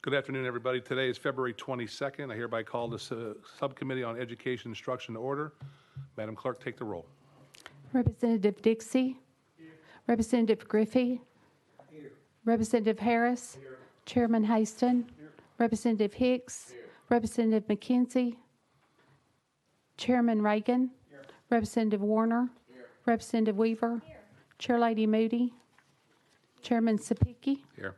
Good afternoon, everybody. Today is February 22nd. I hereby call this Subcommittee on Education Instruction to order. Madam Clerk, take the roll. Representative Dixie. Here. Representative Griffey. Here. Representative Harris. Here. Chairman Haston. Here. Representative Hicks. Here. Representative McKenzie. Chairman Reagan. Here. Representative Warner. Here. Representative Weaver. Here. Chairlady Moody. Chairman Sapicki. Here.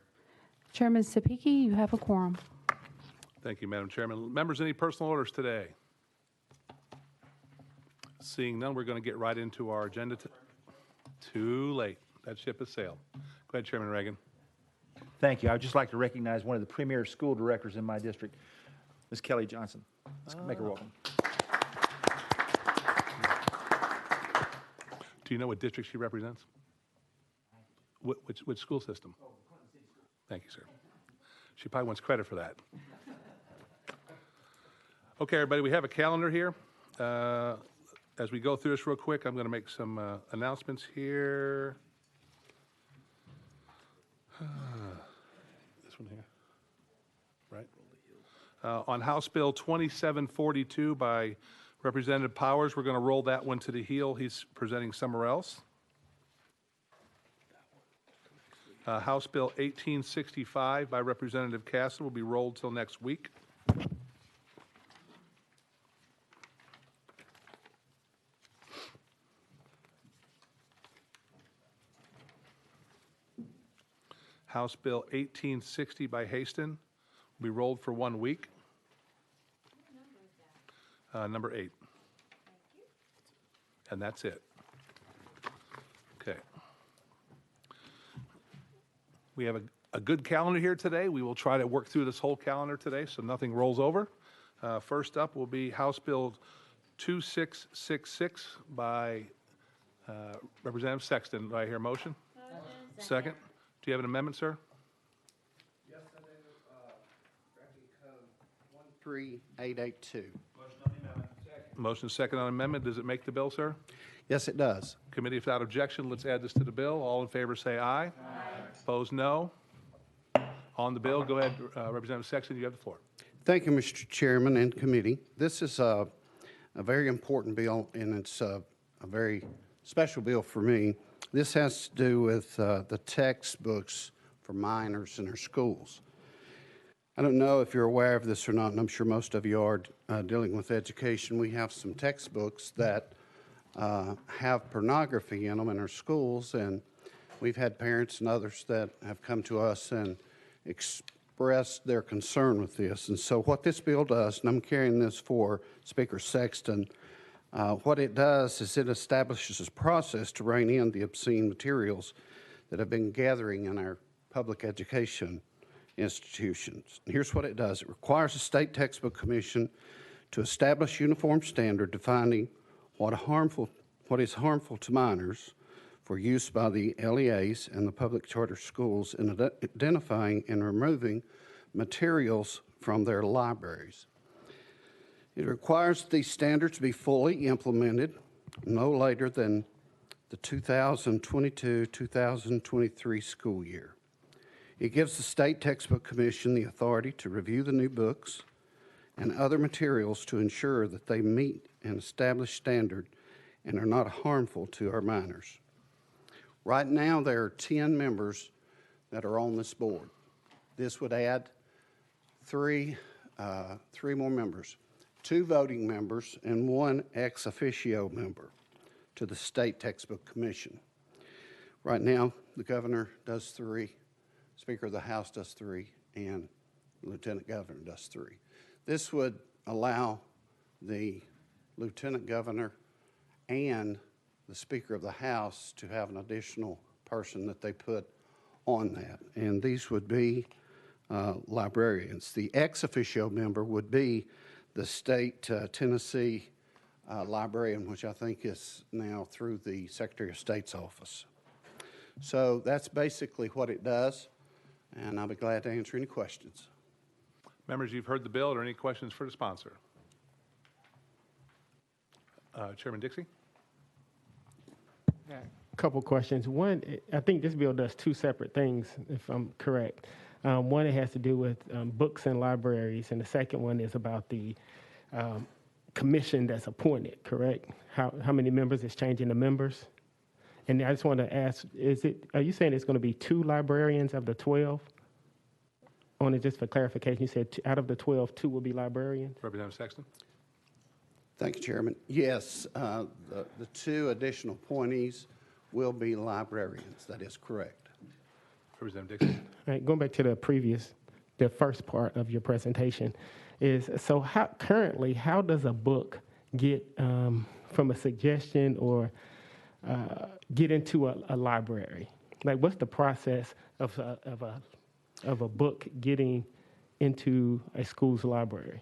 Chairman Sapicki, you have a quorum. Thank you, Madam Chairman. Members, any personal orders today? Seeing none, we're going to get right into our agenda. Too late. That ship has sailed. Go ahead, Chairman Reagan. Thank you. I would just like to recognize one of the premier school directors in my district, Ms. Kelly Johnson. Let's make her welcome. Do you know what district she represents? Which school system? Thank you, sir. She probably wants credit for that. Okay, everybody, we have a calendar here. As we go through this real quick, I'm going to make some announcements here. This one here, right? On House Bill 2742 by Representative Powers, we're going to roll that one to the heel. He's presenting somewhere else. House Bill 1865 by Representative Castle will be rolled till next week. House Bill 1860 by Haston will be rolled for 1 week. Number 8. Thank you. And that's it. Okay. We have a good calendar here today. We will try to work through this whole calendar today so nothing rolls over. First up will be House Bill 2666 by Representative Sexton. Do I hear a motion? Second. Do you have an amendment, sir? Yes, I do. Traffic Code 13882. Motion second on amendment. Does it make the bill, sir? Yes, it does. Committee, without objection, let's add this to the bill. All in favor say aye. Aye. Opposed, no. On the bill, go ahead, Representative Sexton, you have the floor. Thank you, Mr. Chairman and committee. This is a very important bill, and it's a very special bill for me. This has to do with the textbooks for minors in our schools. I don't know if you're aware of this or not, and I'm sure most of you are dealing with education. We have some textbooks that have pornography in them in our schools, and we've had parents and others that have come to us and expressed their concern with this. And so what this bill does, and I'm carrying this for Speaker Sexton, what it does is it establishes a process to rein in the obscene materials that have been gathering in our public education institutions. And here's what it does. It requires the State Textbook Commission to establish uniform standard defining what is harmful to minors for use by the LEAs and the public charter schools in identifying and removing materials from their libraries. It requires these standards to be fully implemented no later than the 2022-2023 school year. It gives the State Textbook Commission the authority to review the new books and other materials to ensure that they meet an established standard and are not harmful to our minors. Right now, there are 10 members that are on this board. This would add three more members. 2 voting members and 1 ex officio member to the State Textbook Commission. Right now, the governor does 3, Speaker of the House does 3, and the Lieutenant Governor does 3. This would allow the Lieutenant Governor and the Speaker of the House to have an additional person that they put on that, and these would be librarians. The ex officio member would be the state Tennessee librarian, which I think is now through the Secretary of State's office. So that's basically what it does, and I'll be glad to answer any questions. Members, you've heard the bill. Are there any questions for the sponsor? Chairman Dixie? A couple questions. One, I think this bill does 2 separate things, if I'm correct. One, it has to do with books and libraries, and the second one is about the commission that's appointed, correct? How many members is changing the members? And I just want to ask, are you saying it's going to be 2 librarians of the 12? Only just for clarification, you said out of the 12, 2 will be librarians? Representative Sexton? Thank you, Chairman. Yes, the 2 additional appointees will be librarians. That is correct. Representative Dixon? All right, going back to the first part of your presentation, is so currently, how does a book get from a suggestion or get into a library? Like, what's the process of a book getting into a school's library?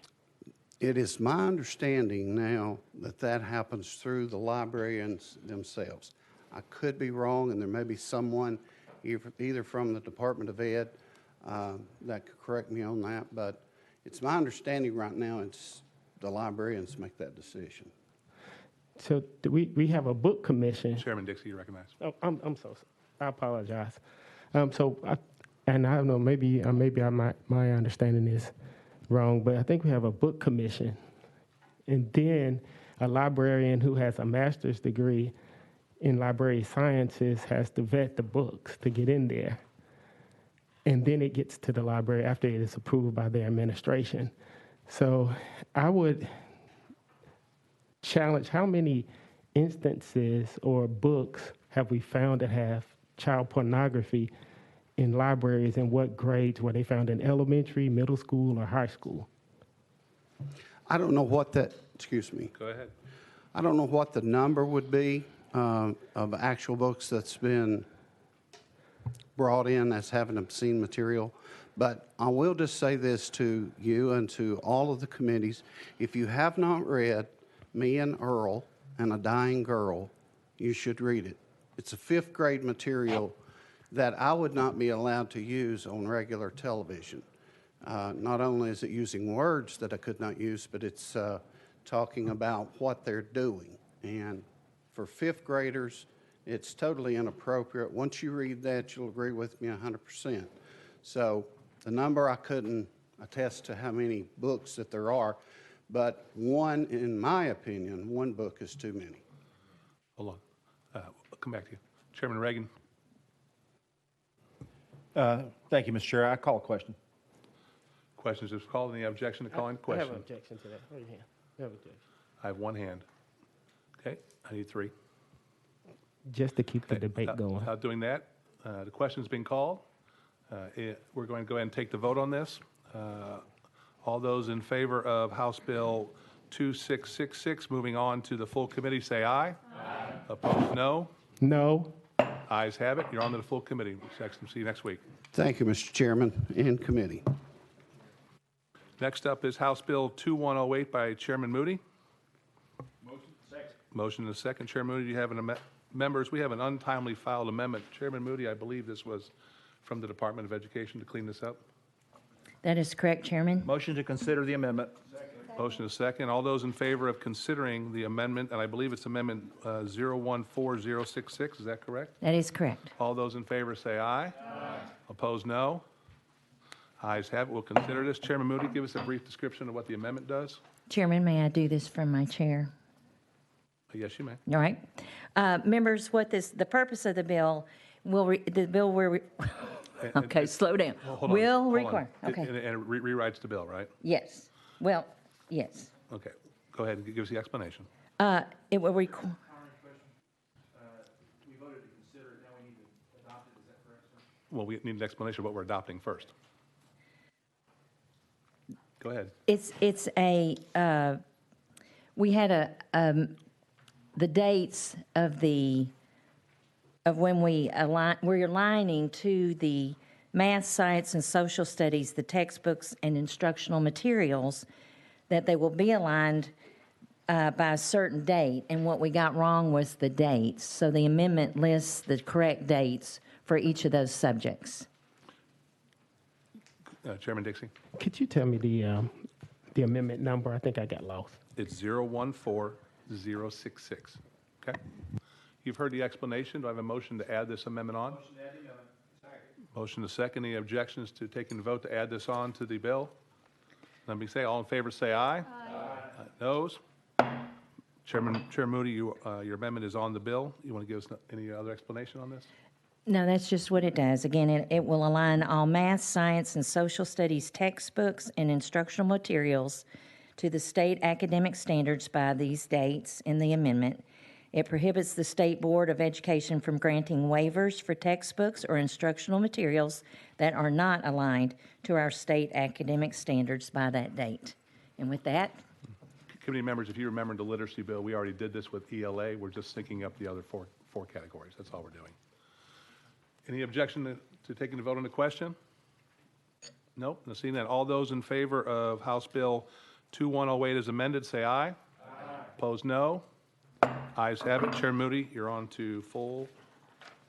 It is my understanding now that that happens through the librarians themselves. I could be wrong, and there may be someone either from the Department of Ed that could correct me on that, but it's my understanding right now it's the librarians make that decision. So we have a book commission. Chairman Dixie, you recognize. Oh, I'm so sorry. I apologize. I don't know, maybe my understanding is wrong, but I think we have a book commission, and then a librarian who has a master's degree in library sciences has to vet the books to get in there, and then it gets to the library after it is approved by the administration. So I would challenge, how many instances or books have we found that have child pornography in libraries, and what grades were they found, in elementary, middle school, or high school? I don't know what that, excuse me. Go ahead. I don't know what the number would be of actual books that's been brought in as having obscene material, but I will just say this to you and to all of the committees. If you have not read Me and Earl and a Dying Girl, you should read it. It's a 5th grade material that I would not be allowed to use on regular television. Not only is it using words that I could not use, but it's talking about what they're doing. And for 5th graders, it's totally inappropriate. Once you read that, you'll agree with me 100%. So the number, I couldn't attest to how many books that there are, but one, in my opinion, one book is too many. Hold on. I'll come back to you. Chairman Reagan? Thank you, Mr. Chair. I call a question. Questions is called. Any objection to calling the I have question? an objection to that. Raise your hand. I have an objection. I have one hand. Okay, I need 3. Just to keep the Okay, debate going. Without doing that, the question's been called. We're going to go ahead and take the vote on this. All those in favor of House Bill 2666, moving on to the full committee, say aye. Aye. Opposed, no. No. Ayes have it. You're on to the full committee. Sexton, see you next week. Thank you, Mr. Chairman and committee. Next up is House Bill 2108 by Chairman Moody. Motion and a second. Chairman Moody, do you have members, we have an untimely filed amendment. Chairman Moody, I believe this was from the Department of Education to clean this up. That is correct, Chairman. Motion to consider the amendment. Motion is second. All those in favor of considering the amendment, and I believe it's Amendment 014066, is that correct? That is correct. All those in favor say aye. Aye. Opposed, no. Ayes have it. We'll consider this. Chairman Moody, give us a brief description of what the amendment does. Chairman, may I do this from my chair? Yes, you may. All right. Members, the purpose of the bill okay, slow down. Hold on, Will hold on. require, okay. And it rewrites the bill, right? Yes. Well, yes. Okay. Go ahead and give us the explanation. It will require, We voted to consider it, now we need to adopt it, is that correct, sir? Well, we need an explanation of what we're adopting first. Go ahead. it's a, we had the dates of when we're aligning to the math, science, and social studies, the textbooks and instructional materials, that they will be aligned by a certain date, and what we got wrong was the dates. So the amendment lists the correct dates for each of those subjects. Chairman Dixie? Could you tell me the amendment number? I think I got lost. It's 014066. Okay? You've heard the explanation. Do I have a motion to add this amendment on? Motion to add the amendment. Motion to second. Any objections to taking the vote to add this on to the bill? Let me say, all in favor say aye. Aye. Noes? Chair Moody, your amendment is on the bill. You want to give us any other explanation on this? No, that's just what it does. Again, it will align all math, science, and social studies textbooks and instructional materials to the state academic standards by these dates in the amendment. It prohibits the State Board of Education from granting waivers for textbooks or instructional materials that are not aligned to our state academic standards by that date. And with that, Committee members, if you remember the literacy bill, we already did this with ELA. We're just syncing up the other four categories. That's all we're doing. Any objection to taking the vote on the question? Nope. Now, seeing that, all those in favor of House Bill 2108 as amended, say aye. Aye. Opposed, no. Ayes have it. Chair Moody, you're on to full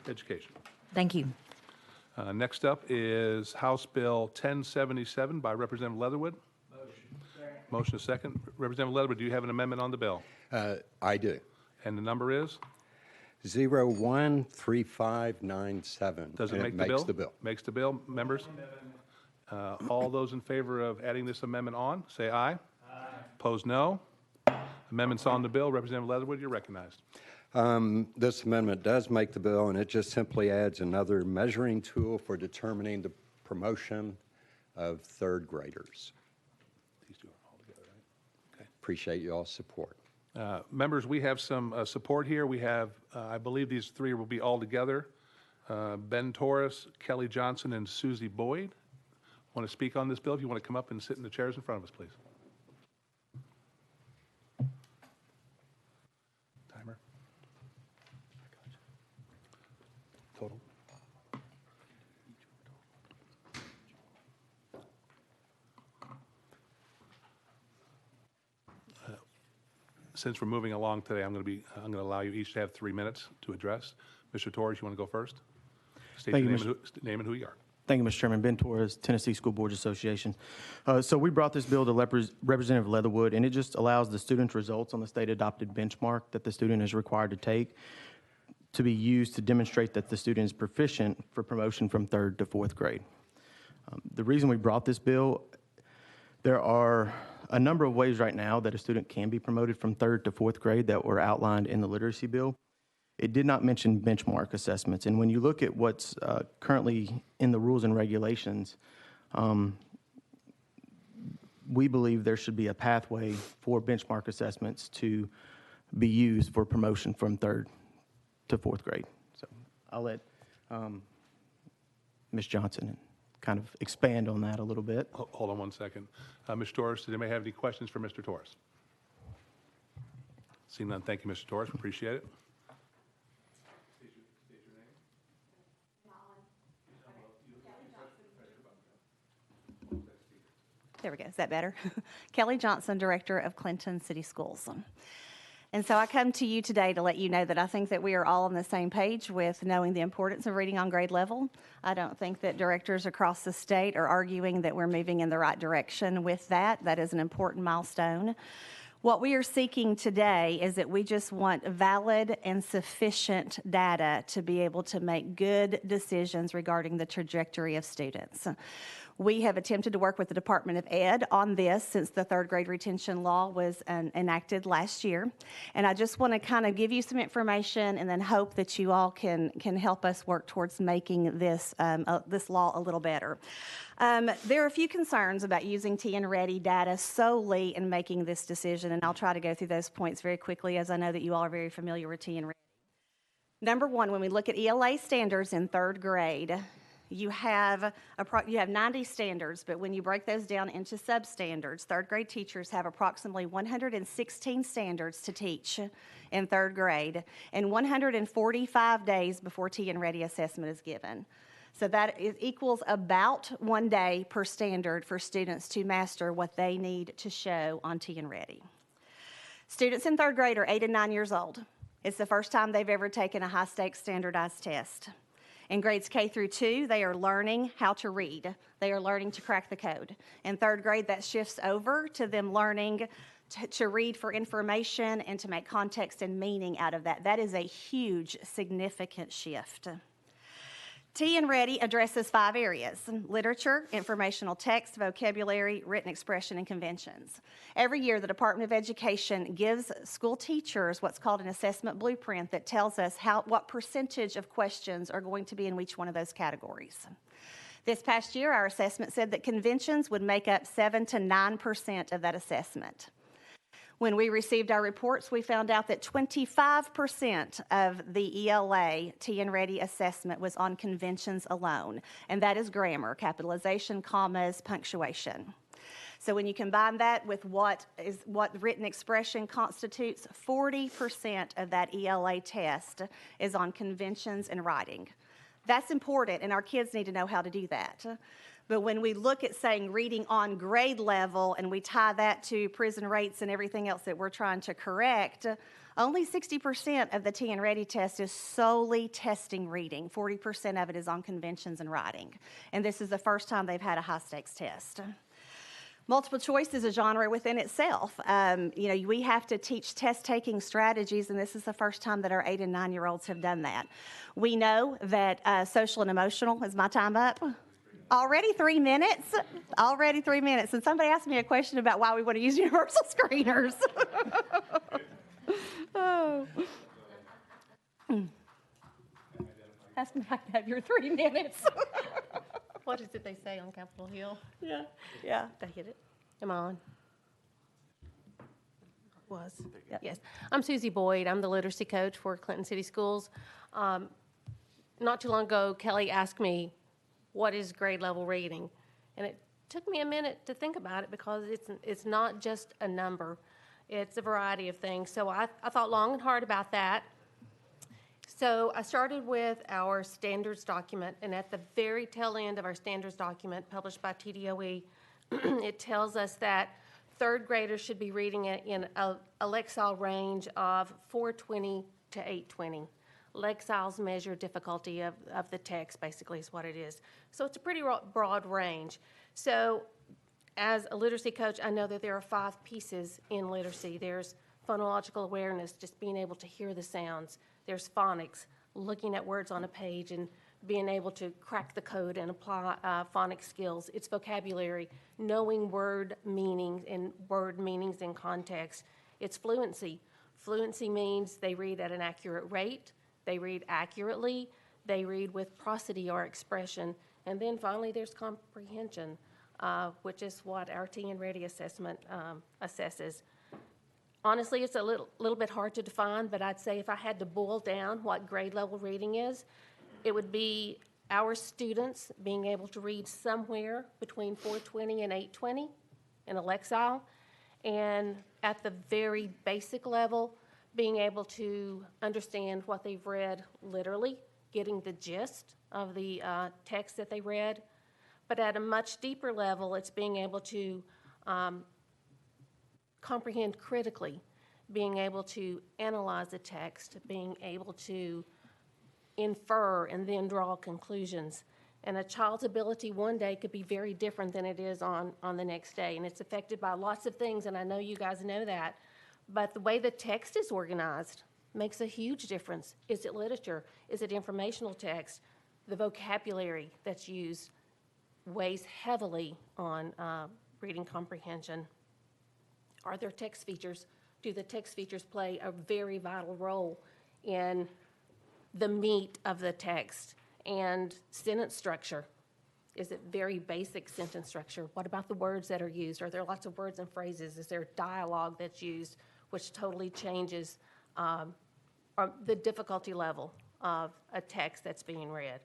education. thank you. Next up is House Bill 1077 by Representative Leatherwood. Motion is second. Representative Leatherwood, do you have an amendment on the bill? I do. And the number is? 013597. Does it and make the bill? Makes the bill. Makes the bill, members? All those in favor of adding this amendment on, say aye. Aye. Opposed, no. Amendments on the bill. Representative Leatherwood, you're recognized. This amendment does make the bill, and it just simply adds another measuring tool for determining the promotion of third graders. These two are all together, right? Okay. Appreciate you all's support. Members, we have some support here. We have, I believe these three will be all together. Ben Torres, Kelly Johnson, and Susie Boyd. Want to speak on this bill? If you want to come up and sit in the chairs in front of us, please. Timer. Total. Since we're moving along today, I'm going to allow you each to have 3 minutes to address. Mr. Torres, you want to go first? State Thank your you, name and who you are. Thank you, Mr. Chairman. Ben Torres, Tennessee School Boards Association. So we brought this bill to Representative Leatherwood, and it just allows the student's results on the state-adopted benchmark that the student is required to take to be used to demonstrate that the student is proficient for promotion from 3rd to 4th grade. The reason we brought this bill, there are a number of ways right now that a student can be promoted from 3rd to 4th grade that were outlined in the literacy bill. It did not mention benchmark assessments. And when you look at what's currently in the rules and regulations, we believe there should be a pathway for benchmark assessments to be used for promotion from 3rd to 4th grade. So I'll let Ms. Johnson kind of expand on that a little bit. Hold on 1 second. Mr. Torres, does anybody have any questions for Mr. Torres? Seeing none, thank you, Mr. Torres. Appreciate it. There we go. Is that better? Kelly Johnson, Director of Clinton City Schools. And so I come to you today to let you know that I think that we are all on the same page with knowing the importance of reading on grade level. I don't think that directors across the state are arguing that we're moving in the right direction with that. That is an important milestone. What we are seeking today is that we just want valid and sufficient data to be able to make good decisions regarding the trajectory of students. We have attempted to work with the Department of Ed on this since the 3rd grade retention law was enacted last year. And I just want to kind of give you some information and then hope that you all can help us work towards making this, this law a little better. There are a few concerns about using TN-Ready data solely in making this decision, and I'll try to go through those points very quickly as I know that you all are very familiar with TN-Ready. Number one, when we look at ELA standards in 3rd grade, you have 90 standards, but when you break those down into substandards, 3rd grade teachers have approximately 116 standards to teach in 3rd grade and 145 days before TN-Ready assessment is given. So that equals about 1 day per standard for students to master what they need to show on TN-Ready. Students in 3rd grade are 8 and 9 years old. It's the first time they've ever taken a high-stakes standardized test. In grades K through 2, they are learning how to read. They are learning to crack the code. In 3rd grade, that shifts over to them learning to read for information and to make context and meaning out of that. That is a huge, significant shift. T and Ready addresses 5 areas: literature, informational text, vocabulary, written expression, and conventions. Every year, the Department of Education gives school teachers what's called an assessment blueprint that tells us what percentage of questions are going to be in each one of those categories. This past year, our assessment said that conventions would make up 7 to 9% of that assessment. When we received our reports, we found out that 25% of the ELA T and Ready assessment was on conventions alone, and that is grammar, capitalization, commas, punctuation. So when you combine that with what written expression constitutes, 40% of that ELA test is on conventions and writing. That's important, and our kids need to know how to do that. But when we look at saying reading on grade level and we tie that to prison rates and everything else that we're trying to correct, only 60% of the T and Ready test is solely testing reading. 40% of it is on conventions and writing. And this is the first time they've had a high-stakes test. Multiple choice is a genre within itself. We have to teach test-taking strategies, and this is the first time that our 8 and 9-year-olds have done that. We know that social and emotional, is my time up? Already 3 minutes? Already 3 minutes. And somebody asked me a question about why we want to use universal screeners. Oh. Ask me if I can have your 3 minutes. What is it they say on Capitol Hill? Yeah. Did I hit it? Am I on? Was. Yes. I'm Susie Boyd. I'm the literacy coach for Clinton City Schools. Not too long ago, Kelly asked me, what is grade level reading? And it took me a minute to think about it because it's not just a number. It's a variety of things. So I thought long and hard about that. So I started with our standards document, and at the very tail end of our standards document published by TDOE, it tells us that third graders should be reading it in a Lexile range of 420 to 820. Lexiles measure difficulty of the text, basically, is what it is. So it's a pretty broad range. So as a literacy coach, I know that there are 5 pieces in literacy. There's phonological awareness, just being able to hear the sounds. There's phonics, looking at words on a page and being able to crack the code and apply phonics skills. It's vocabulary, knowing word meanings in context. It's fluency. Fluency means they read at an accurate rate, they read accurately, they read with prosody or expression. And then finally, there's comprehension, which is what our T and Ready assessment assesses. Honestly, it's a little bit hard to define, but I'd say if I had to boil down what grade level reading is, it would be our students being able to read somewhere between 420 and 820 in a Lexile, and at the very basic level, being able to understand what they've read literally, getting the gist of the text that they read. But at a much deeper level, it's being able to comprehend critically, being able to analyze the text, being able to infer and then draw conclusions. And a child's ability one day could be very different than it is on the next day. And it's affected by lots of things, and I know you guys know that. But the way the text is organized makes a huge difference. Is it literature? Is it informational text? The vocabulary that's used weighs heavily on reading comprehension. Are there text features? Do the text features play a very vital role in the meat of the text? And sentence structure? Is it very basic sentence structure? What about the words that are used? Are there lots of words and phrases? Is there dialogue that's used, which totally changes the difficulty level of a text that's being read?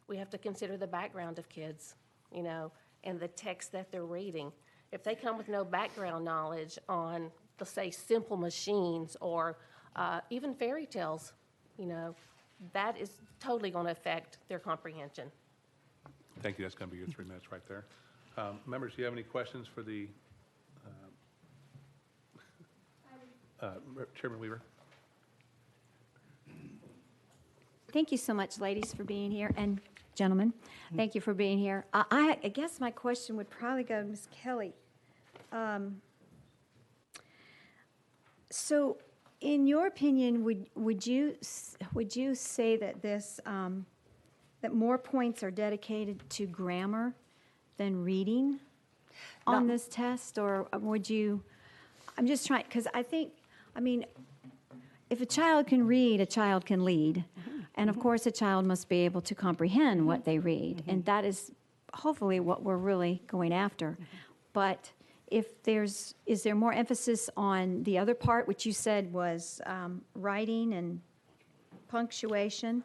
We have to consider the background of kids, and the text that they're reading. If they come with no background knowledge on, let's say, simple machines or even fairy tales, that is totally going to affect their comprehension. Thank you. That's going to be your 3 minutes right there. Members, do you have any questions for the Chairman Weaver? Thank you so much, ladies, for being here, and gentlemen, thank you for being here. I guess my question would probably go to Ms. Kelly. So, in your opinion, would you say that this that more points are dedicated to grammar than reading on No. this test? Or would you, I'm just trying, because I mean, if a child can read, a child can lead. And of course, a child must be able to comprehend what they read. And that is hopefully what we're really going after. But is there more emphasis on the other part, which you said was writing and punctuation?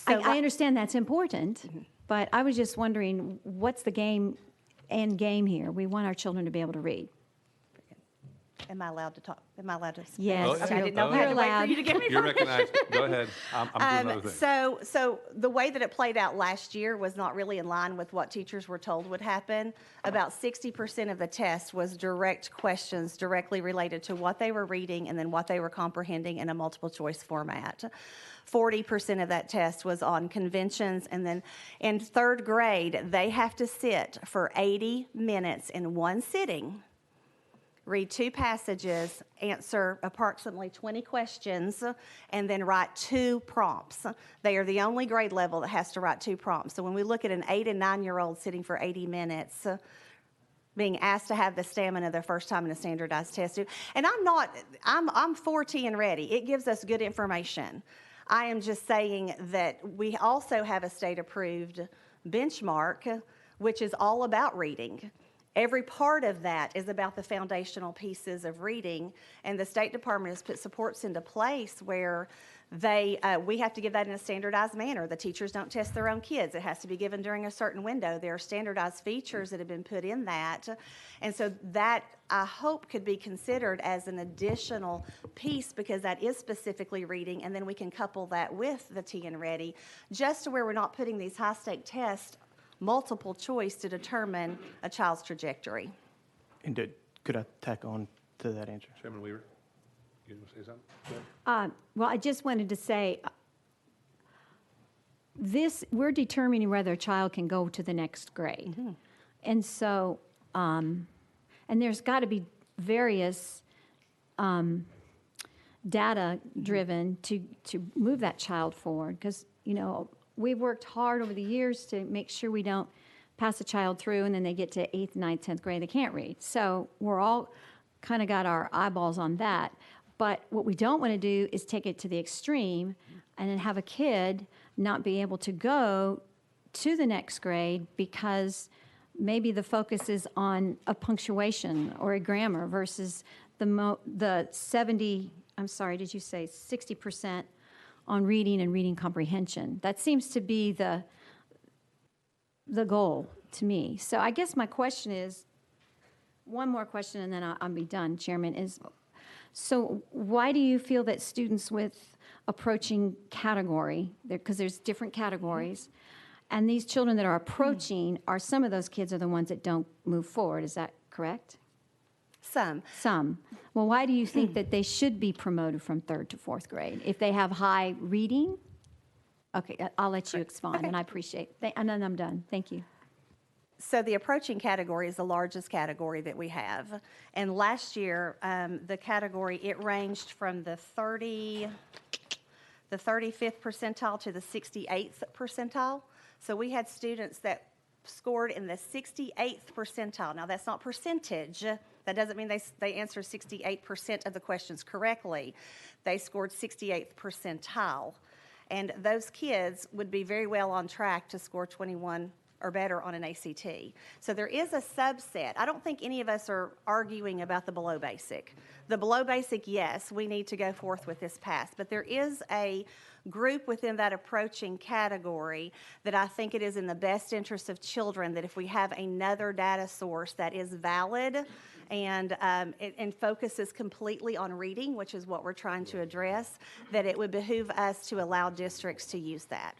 I understand that's important, but I was just wondering, what's the end game here? We want our children to be able to read. Am I allowed to talk? Am I allowed to speak? Yes, Oh, yeah. Okay, I didn't know if I you're had to wait for allowed. you to give me You're permission. recognized. Go ahead. I'm doing another thing. So the way that it played out last year was not really in line with what teachers were told would happen. About 60% of the test was direct questions directly related to what they were reading and then what they were comprehending in a multiple choice format. 40% of that test was on conventions, and then in third grade, they have to sit for 80 minutes in one sitting, read 2 passages, answer approximately 20 questions, and then write 2 prompts. They are the only grade level that has to write 2 prompts. So when we look at an 8 and 9-year-old sitting for 80 minutes, being asked to have the stamina the first time in a standardized test, and I'm for T and ready. It gives us good information. I am just saying that we also have a state-approved benchmark, which is all about reading. Every part of that is about the foundational pieces of reading, and the State Department has put supports into place where we have to give that in a standardized manner. The teachers don't test their own kids. It has to be given during a certain window. There are standardized features that have been put in that, and so that, I hope, could be considered as an additional piece because that is specifically reading, and then we can couple that with the T and Ready, just to where we're not putting these high-stake tests multiple choice to determine a child's trajectory. And could I tack on to that answer? Chairman Weaver, you want to say something? Go ahead. Well, I just wanted to say, we're determining whether a child can go to the next grade. And so, and there's got to be various data driven to move that child forward, because, we've worked hard over the years to make sure we don't pass a child through and then they get to 8th, 9th, 10th grade, they can't read. So we're all kind of got our eyeballs on that. But what we don't want to do is take it to the extreme and then have a kid not be able to go to the next grade because maybe the focus is on a punctuation or a grammar versus the 60% on reading and reading comprehension. That seems to be the goal to me. So I guess my question is, one more question and then I'll be done, Chairman, is, so why do you feel that students with approaching category, because there's different categories, and these children that are approaching, are some of those kids are the ones that don't move forward, is that correct? Some. Well, why do you think that they should be promoted from 3rd to 4th grade? If they have high reading? Okay, I'll let you expound, and I appreciate it. And then I'm done. Thank you. So the approaching category is the largest category that we have. And last year, the category, it ranged from the 35th percentile to the 68th percentile. So we had students that scored in the 68th percentile. Now, that's not percentage. That doesn't mean they answered 68% of the questions correctly. They scored 68th percentile. And those kids would be very well on track to score 21 or better on an ACT. So there is a subset. I don't think any of us are arguing about the below basic. The below basic, yes, we need to go forth with this pass. But there is a group within that approaching category that I think it is in the best interest of children that if we have another data source that is valid and focuses completely on reading, which is what we're trying to address, that it would behoove us to allow districts to use that.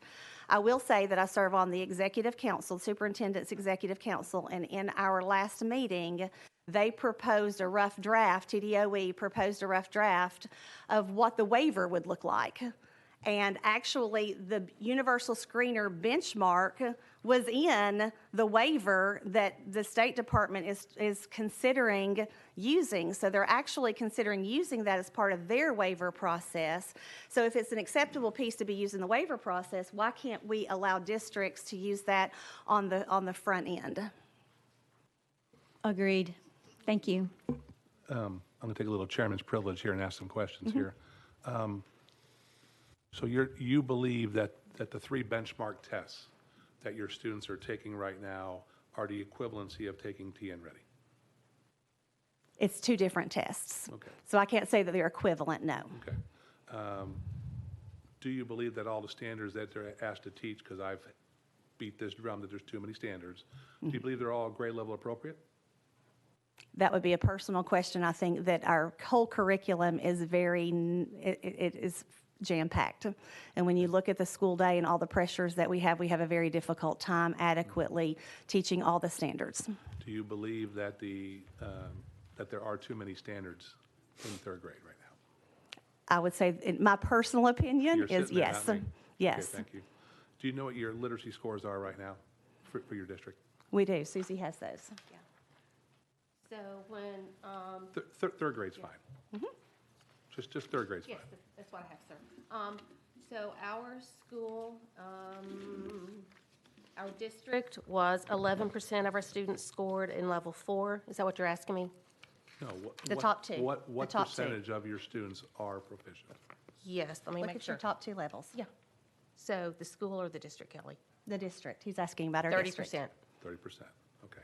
I will say that I serve on the Executive Council, Superintendent's Executive Council, and in our last meeting, they proposed a rough draft, TDOE proposed a rough draft of what the waiver would look like. And actually, the universal screener benchmark was in the waiver that the State Department is considering using. So they're actually considering using that as part of their waiver process. So if it's an acceptable piece to be used in the waiver process, why can't we allow districts to use that on the front end? Agreed. Thank you. I'm going to take a little chairman's privilege here and ask some questions here. So you believe that the 3 benchmark tests that your students are taking right now are the equivalency of taking TN Ready? It's 2 different tests. Okay. So I can't say that they're equivalent, no. Okay. Do you believe that all the standards that they're asked to teach, because I've beat this drum that there's too many standards, do you believe they're all grade level appropriate? That would be a personal question. I think that our whole curriculum is it is jam-packed. And when you look at the school day and all the pressures that we have a very difficult time adequately teaching all the standards. Do you believe that that there are too many standards in 3rd grade right now? I would say, in my personal opinion, You're is sitting there, yes. not me. Yes. Okay, thank you. Do you know what your literacy scores are right now for your district? We do. Susie has those. So when, Third grade's fine. Just 3rd grade's fine. yes, that's what I have, sir. So our school, our district was 11% of our students scored in level 4. Is that what you're asking me? No, The top 2. What The top 2. percentage of your students are proficient? Yes, let me Look make at your sure. top 2 levels. Yeah. So the school or the district, Kelly? The district. He's asking about our 30%. district. 30%, okay.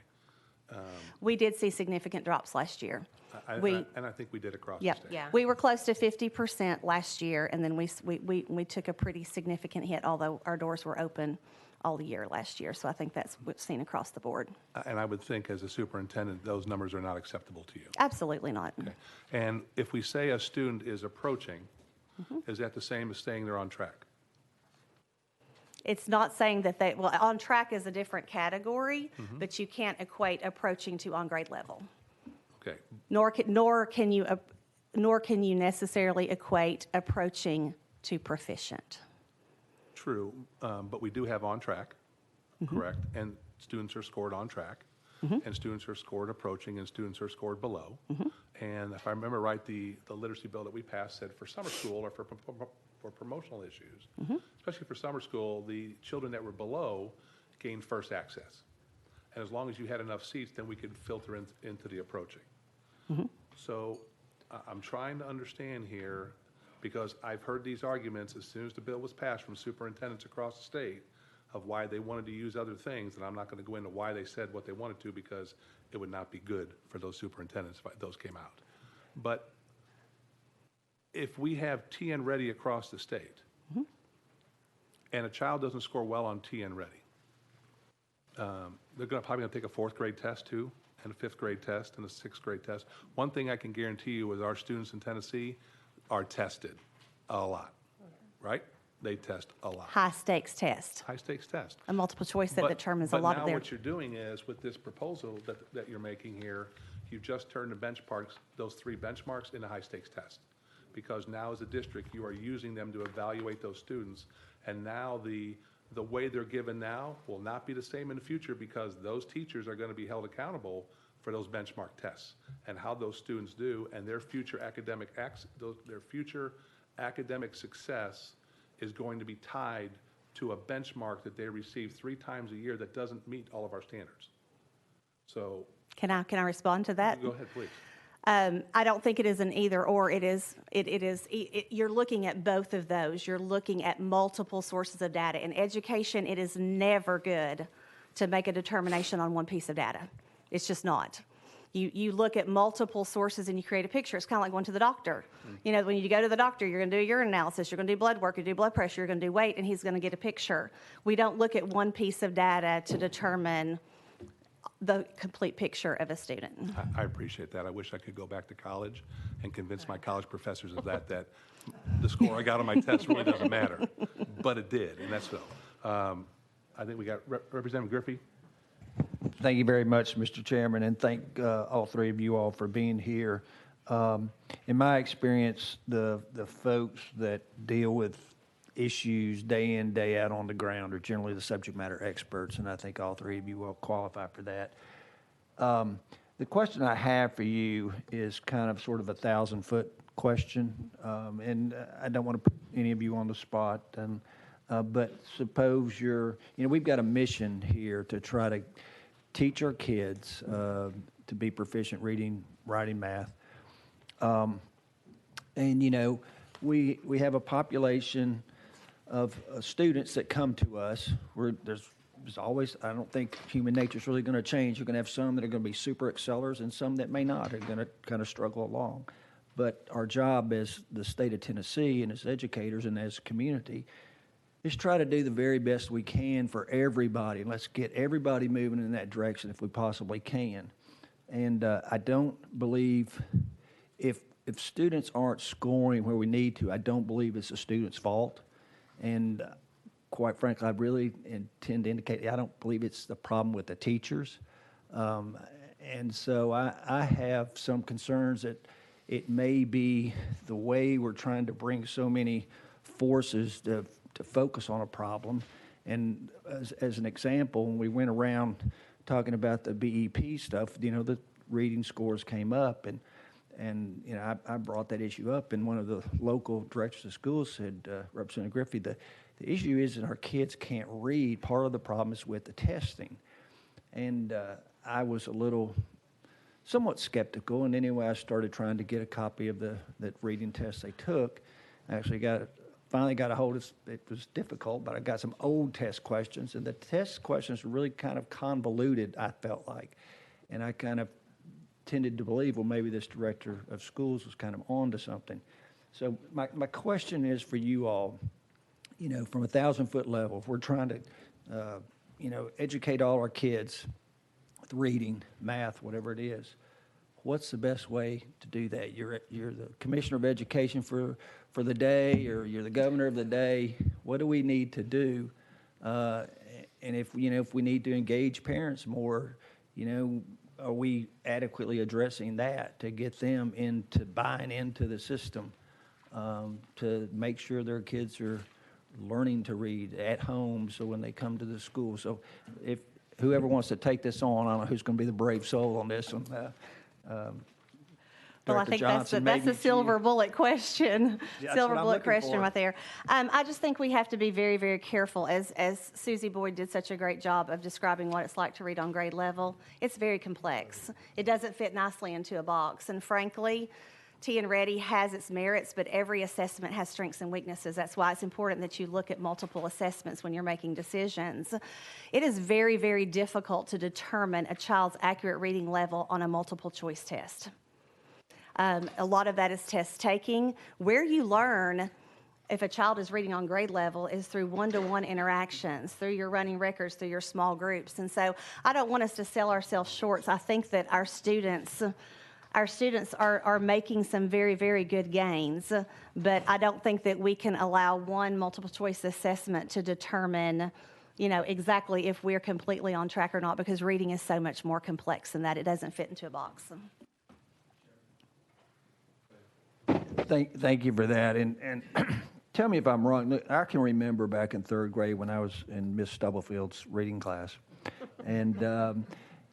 We did see significant drops last year. And I think we did across the Yep. state. Yeah. We were close to 50% last year, and then we took a pretty significant hit, although our doors were open all year last year. So I think that's what's seen across the board. And I would think, as a superintendent, those numbers are not acceptable to you. Absolutely not. Okay. And if we say a student is approaching, is that the same as saying they're on track? It's not saying that on track is a different category, but you can't equate approaching to on grade level. Okay, Nor can you necessarily equate approaching to proficient. true, but we do have on track, correct? And students are scored on track, and students are scored approaching, and students are scored below. And if I remember right, the literacy bill that we passed said for summer school or for promotional issues, especially for summer school, the children that were below gained first access. And as long as you had enough seats, then we could filter into the approaching. So I'm trying to understand here, because I've heard these arguments as soon as the bill was passed from superintendents across the state of why they wanted to use other things, and I'm not going to go into why they said what they wanted to, because it would not be good for those superintendents if those came out. But if we have TN Ready across the state, and a child doesn't score well on TN Ready, they're probably going to take a 4th grade test too, and a 5th grade test, and a 6th grade test. One thing I can guarantee you is our students in Tennessee are tested a lot, right? They test a lot. High stakes test, High stakes test. a multiple choice that determines a lot of But now their. what you're doing is, with this proposal that you're making here, you just turned the benchmarks, those 3 benchmarks, into high stakes tests. Because now as a district, you are using them to evaluate those students. And now the way they're given now will not be the same in the future, because those teachers are going to be held accountable for those benchmark tests and how those students do, and their future academic success is going to be tied to a benchmark that they receive 3 times a year that doesn't meet all of our standards. So. Can I respond to that? Go ahead, please. I don't think it is an either or. You're looking at both of those. You're looking at multiple sources of data. In education, it is never good to make a determination on one piece of data. It's just not. You look at multiple sources and you create a picture. It's kind of like going to the doctor. You know, when you go to the doctor, you're going to do a urine analysis, you're going to do blood work, you do blood pressure, you're going to do weight, and he's going to get a picture. We don't look at one piece of data to determine the complete picture of a student. I appreciate that. I wish I could go back to college and convince my college professors of that the score I got on my test really doesn't matter. But it did, and that's so. I think we got Representative Griffey. Thank you very much, Mr. Chairman, and thank all 3 of you all for being here. In my experience, the folks that deal with issues day in, day out on the ground are generally the subject matter experts, and I think all three of you will qualify for that. The question I have for you is kind of sort of a 1,000-foot question, and I don't want to put any of you on the spot, but suppose we've got a mission here to try to teach our kids to be proficient reading, writing, math. And, we have a population of students that come to us where there's always, I don't think human nature is really going to change. You're going to have some that are going to be super excellers and some that may not, are going to kind of struggle along. But our job as the state of Tennessee and as educators and as a community is try to do the very best we can for everybody. Let's get everybody moving in that direction if we possibly can. And I don't believe if students aren't scoring where we need to, I don't believe it's the student's fault. And quite frankly, I really intend to indicate I don't believe it's the problem with the teachers. And so I have some concerns that it may be the way we're trying to bring so many forces to focus on a problem. And as an example, when we went around talking about the BEP stuff, the reading scores came up, and I brought that issue up, and one of the local directors of schools said, Representative Griffey, the issue is that our kids can't read. Part of the problem is with the testing. And I was somewhat skeptical, and anyway, I started trying to get a copy of that reading test they took. I actually finally got a hold of it. Was difficult, but I got some old test questions, and the test questions were really kind of convoluted, I felt like. And I kind of tended to believe, well, maybe this director of schools was kind of on to something. So my question is for you all, from 1,000-foot level, if we're trying to, educate all our kids with reading, math, whatever it is, what's the best way to do that? You're the commissioner of education for the day, or you're the governor of the day. What do we need to do? And if we need to engage parents more, are we adequately addressing that to get them into buying into the system, to make sure their kids are learning to read at home, so when they come to the school? So if whoever wants to take this on, I don't know who's going to be the brave soul on this one. Well, I think that's a silver bullet question. Yeah, silver bullet bullet question for. right there. I just think we have to be very, very careful. As Susie Boyd did such a great job of describing what it's like to read on grade level, it's very complex. It doesn't fit nicely into a box. And frankly, T and Ready has its merits, but every assessment has strengths and weaknesses. That's why it's important that you look at multiple assessments when you're making decisions. It is very, very difficult to determine a child's accurate reading level on a multiple choice test. A lot of that is test taking. Where you learn if a child is reading on grade level is through one-to-one interactions, through your running records, through your small groups. And so I don't want us to sell ourselves short. I think that our students are making some very, very good gains, but I don't think that we can allow one multiple choice assessment to determine exactly if we're completely on track or not, because reading is so much more complex than that. It doesn't fit into a box. Thank you for that. And tell me if I'm wrong. Look, I can remember back in third grade when I was in Miss Stubblefield's reading class. And,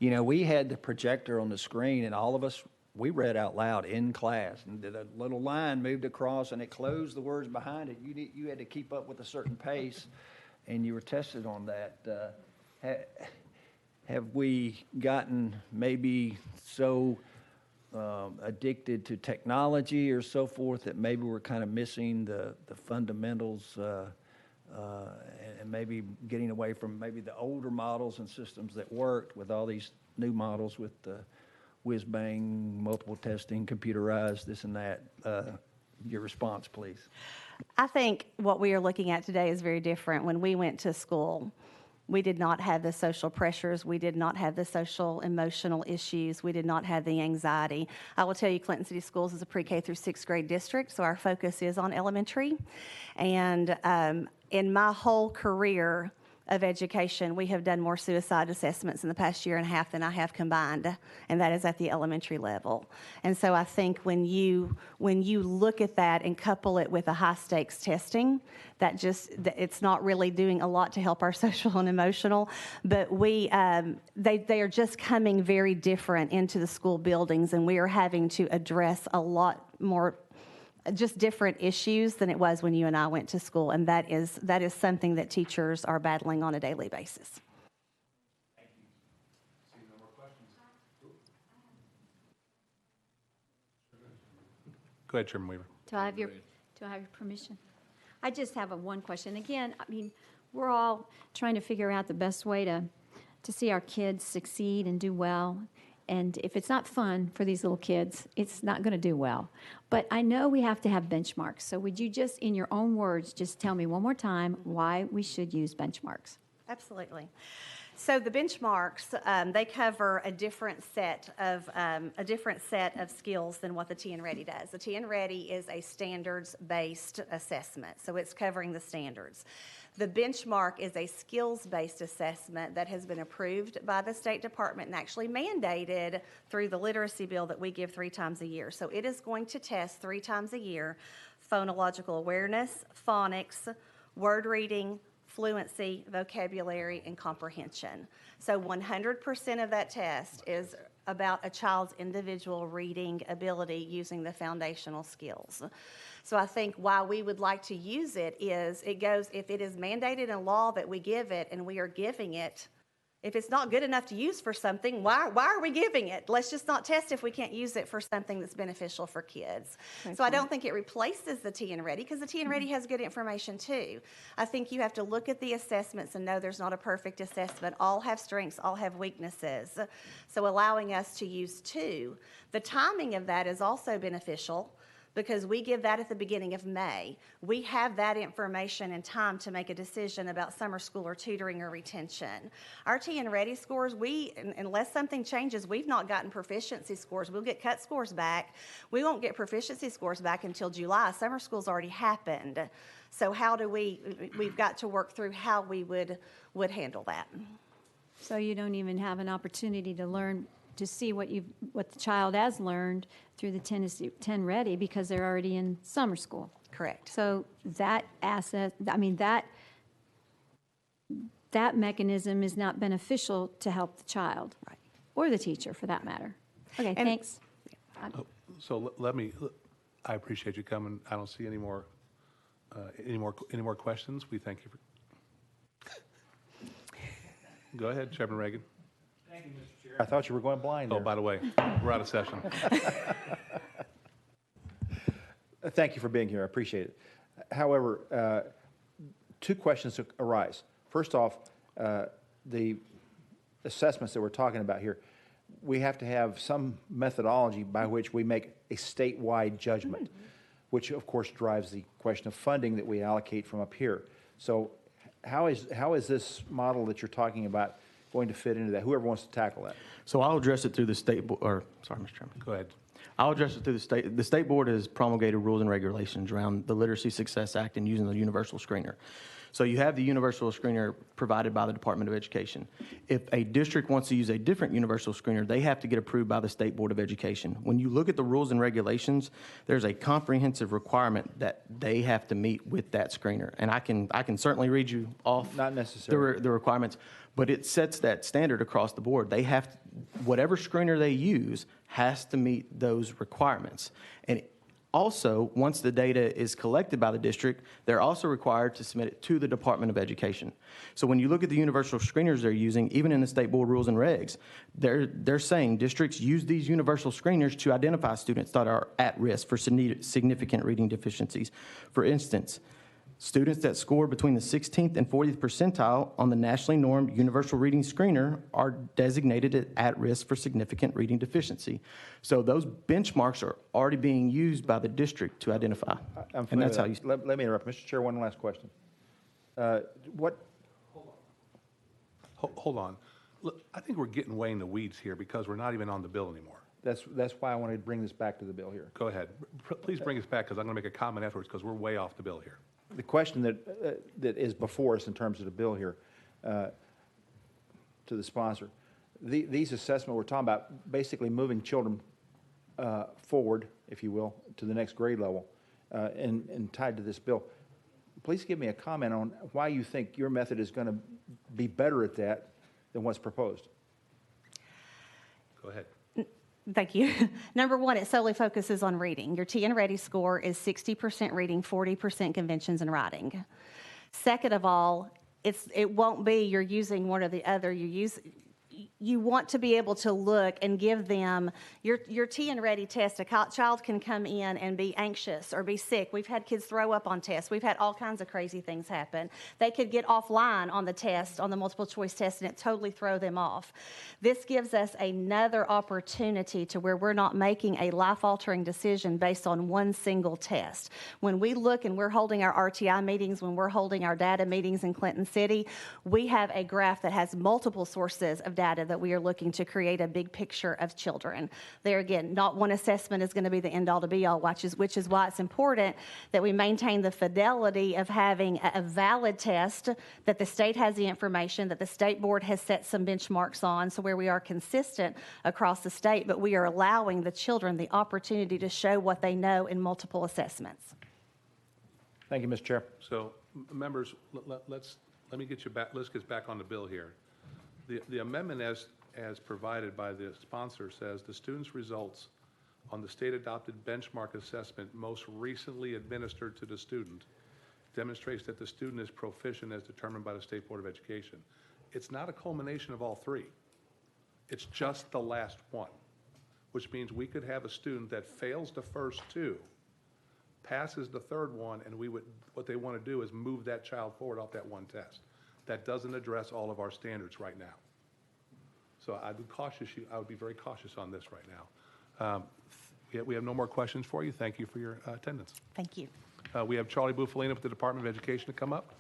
we had the projector on the screen, and all of us, we read out loud in class. And the little line moved across, and it closed the words behind it. You had to keep up with a certain pace, and you were tested on that. Have we gotten maybe so addicted to technology or so forth that maybe we're kind of missing the fundamentals and maybe getting away from maybe the older models and systems that worked with all these new models with the whiz-bang, multiple testing, computerized, this and that? Your response, please. I think what we are looking at today is very different. When we went to school, we did not have the social pressures. We did not have the social emotional issues. We did not have the anxiety. I will tell you, Clinton City Schools is a pre-K through 6th grade district, so our focus is on elementary. And in my whole career, of Education, we have done more suicide assessments in the past year and a half than I have combined, and that is at the elementary level. And so I think when you look at that and couple it with a high-stakes testing, it's not really doing a lot to help our social and emotional, but they are just coming very different into the school buildings, and we are having to address a lot more just different issues than it was when you and I went to school, and that is something that teachers are battling on a daily basis. Go ahead, Chairman Weaver. Do I have your permission? I just have one question. Again, I mean, we're all trying to figure out the best way to see our kids succeed and do well. And if it's not fun for these little kids, it's not going to do well. But I know we have to have benchmarks. So would you just, in your own words, just tell me one more time why we should use benchmarks? Absolutely. So the benchmarks, they cover a different set of skills than what the TN Ready does. The TN Ready is a standards-based assessment, so it's covering the standards. The benchmark is a skills-based assessment that has been approved by the State Department and actually mandated through the literacy bill that we give 3 times a year. So it is going to test 3 times a year phonological awareness, phonics, word reading, fluency, vocabulary, and comprehension. So 100% of that test is about a child's individual reading ability using the foundational skills. So I think why we would like to use it is if it is mandated in law that we give it and we are giving it, if it's not good enough to use for something, why are we giving it? Let's just not test if we can't use it for something that's beneficial for kids. So I don't think it replaces the TN Ready, because the TN Ready has good information too. I think you have to look at the assessments and know there's not a perfect assessment. All have strengths, all have weaknesses. So allowing us to use 2. The timing of that is also beneficial, because we give that at the beginning of May. We have that information and time to make a decision about summer school or tutoring or retention. Our TN Ready scores, unless something changes, we've not gotten proficiency scores. We'll get cut scores back. We won't get proficiency scores back until July. Summer school's already happened. So we've got to work through how we would handle that. So you don't even have an opportunity to learn, to see what the child has learned through the 10 Ready, because they're already in summer school. Correct. So that that mechanism is not beneficial to help the child. Right. Or the teacher, for that matter. Okay, thanks. So I appreciate you coming. I don't see any more questions. We thank you for. Go ahead, Chairman Reagan. Thank you, Mr. Chair. I thought you were going blind there. Oh, by the way, we're out of session. Thank you for being here. I appreciate it. However, 2 questions arise. First off, the assessments that we're talking about here, we have to have some methodology by which we make a statewide judgment, which of course drives the question of funding that we allocate from up here. So how is this model that you're talking about going to fit into that? Whoever wants to tackle that. So I'll address it through the state board, sorry, Mr. Chairman. Go ahead. I'll address it through the state. The state board has promulgated rules and regulations around the Literacy Success Act and using the universal screener. So you have the universal screener provided by the Department of Education. If a district wants to use a different universal screener, they have to get approved by the State Board of Education. When you look at the rules and regulations, there's a comprehensive requirement that they have to meet with that screener. And I can certainly read you off Not necessarily. the requirements, but it sets that standard across the board. They have to, whatever screener they use has to meet those requirements. And also, once the data is collected by the district, they're also required to submit it to the Department of Education. So when you look at the universal screeners they're using, even in the state board rules and regs, they're saying districts use these universal screeners to identify students that are at risk for significant reading deficiencies. For instance, students that score between the 16th and 40th percentile on the nationally normed universal reading screener are designated at risk for significant reading deficiency. So those benchmarks are already being used by the district to identify. And that's how you. Let me interrupt, Mr. Chair. One last question. Hold on. Look, I think we're getting way in the weeds here because we're not even on the bill anymore. That's why I wanted to bring this back to the bill here. Go ahead. Please bring us back, because I'm going to make a comment afterwards, because we're way off the bill here. The question that is before us in terms of the bill here, to the sponsor. These assessments, we're talking about basically moving children forward, if you will, to the next grade level and tied to this bill. Please give me a comment on why you think your method is going to be better at that than what's proposed. Go ahead. Thank you. Number one, it solely focuses on reading. Your TN Ready score is 60% reading, 40% conventions and writing. Second of all, it won't be you're using one or the other. You want to be able to look and give them your TN Ready test. A child can come in and be anxious or be sick. We've had kids throw up on tests. We've had all kinds of crazy things happen. They could get offline on the test, on the multiple choice test, and it totally throw them off. This gives us another opportunity to where we're not making a life-altering decision based on one single test. When we look and we're holding our RTI meetings, when we're holding our data meetings in Clinton City, we have a graph that has multiple sources of data that we are looking to create a big picture of children. There again, not one assessment is going to be the end all to be all, which is why it's important that we maintain the fidelity of having a valid test, that the state has the information, that the state board has set some benchmarks on, so where we are consistent across the state, but we are allowing the children the opportunity to show what they know in multiple assessments. Thank you, Mr. Chair. So, members, let me get you back. Let's get back on the bill here. The amendment as provided by the sponsor says the student's results on the state-adopted benchmark assessment most recently administered to the student demonstrates that the student is proficient as determined by the State Board of Education. It's not a culmination of all three. It's just the last one, which means we could have a student that fails the first two, passes the third one, and what they want to do is move that child forward off that one test. That doesn't address all of our standards right now. So I would be very cautious on this right now. We have no more questions for you. Thank you for your attendance. Thank you. We have Charlie Bufalino with the Department of Education to come up.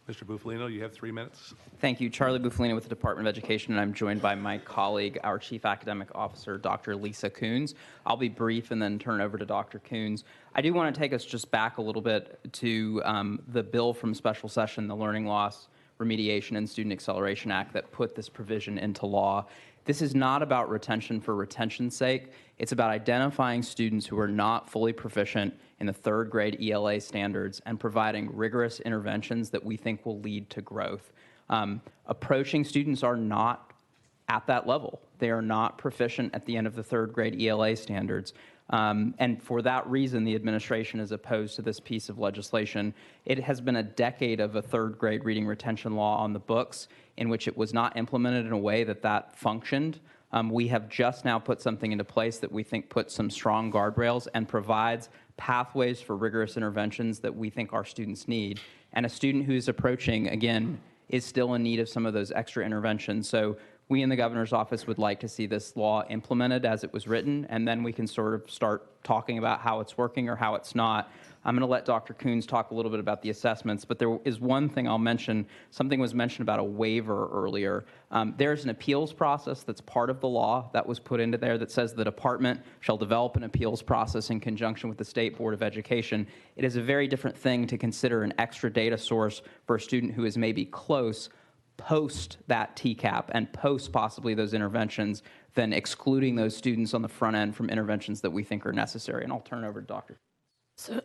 Mr. Bufalino, you have 3 minutes. Thank you. Charlie Bufalino with the Department of Education, and I'm joined by my colleague, our Chief Academic Officer, Dr. Lisa Coons. I'll be brief and then turn over to Dr. Coons. I do want to take us just back a little bit to the bill from special session, the Learning Loss Remediation and Student Acceleration Act that put this provision into law. This is not about retention for retention's sake. It's about identifying students who are not fully proficient in the third grade ELA standards and providing rigorous interventions that we think will lead to growth. Approaching students are not at that level. They are not proficient at the end of the third grade ELA standards. And for that reason, the administration is opposed to this piece of legislation. It has been a decade of a third grade reading retention law on the books in which it was not implemented in a way that functioned. We have just now put something into place that we think puts some strong guardrails and provides pathways for rigorous interventions that we think our students need. And a student who is approaching, again, is still in need of some of those extra interventions. So we in the governor's office would like to see this law implemented as it was written, and then we can sort of start talking about how it's working or how it's not. I'm going to let Dr. Coons talk a little bit about the assessments, but there is one thing I'll mention. Something was mentioned about a waiver earlier. There's an appeals process that's part of the law that was put into there that says the department shall develop an appeals process in conjunction with the State Board of Education. It is a very different thing to consider an extra data source for a student who is maybe close post that TCAP and post possibly those interventions than excluding those students on the front end from interventions that we think are necessary. And I'll turn it over to Dr. So,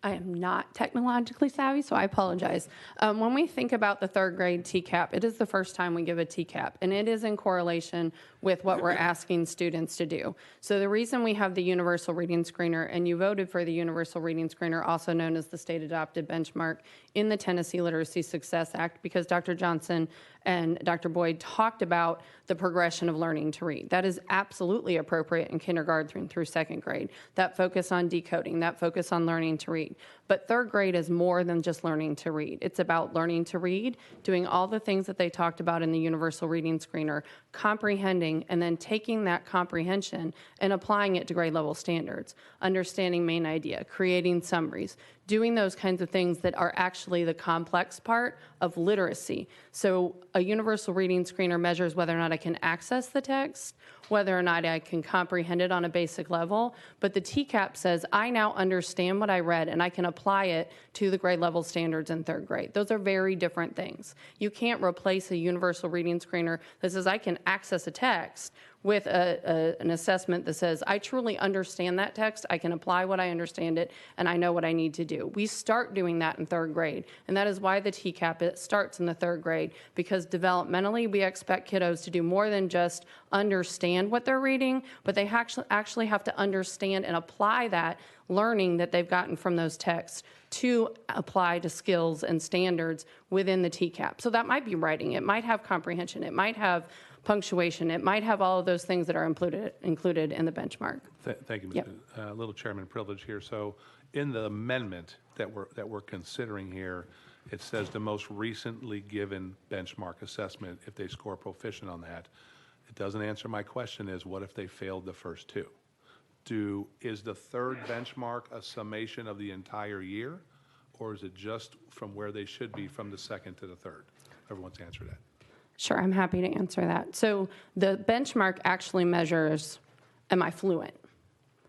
I am not technologically savvy, so I apologize. When we think about the third grade TCAP, it is the first time we give a TCAP, and it is in correlation with what we're asking students to do. So the reason we have the Universal Reading Screener, and you voted for the Universal Reading Screener, also known as the state adopted benchmark in the Tennessee Literacy Success Act, because Dr. Johnson and Dr. Boyd talked about the progression of learning to read. That is absolutely appropriate in kindergarten through second grade. That focus on decoding, that focus on learning to read. But third grade is more than just learning to read. It's about learning to read, doing all the things that they talked about in the Universal Reading Screener, comprehending, and then taking that comprehension and applying it to grade level standards, understanding main idea, creating summaries, doing those kinds of things that are actually the complex part of literacy. So a Universal Reading Screener measures whether or not I can access the text, whether or not I can comprehend it on a basic level, but the TCAP says I now understand what I read and I can apply it to the grade level standards in third grade. Those are very different things. You can't replace a Universal Reading Screener that says I can access a text with an assessment that says, I truly understand that text, I can apply what I understand it, and I know what I need to do. We start doing that in third grade, and that is why the TCAP it starts in the third grade, because developmentally we expect kiddos to do more than just understand what they're reading, but they actually have to understand and apply that learning that they've gotten from those texts to apply to skills and standards within the TCAP. So that might be writing, it might have comprehension, it might have punctuation, it might have all of those things that are included in the benchmark. Thank you, Ms. Yep. Little chairman privilege here. So in the amendment that we're considering here, it says the most recently given benchmark assessment, if they score proficient on that. It doesn't answer my question is, what if they failed the first two? Is the third benchmark a summation of the entire year, or is it just from where they should be from the second to the third? Whoever wants to answer that. Sure, I'm happy to answer that. So the benchmark actually measures, am I fluent?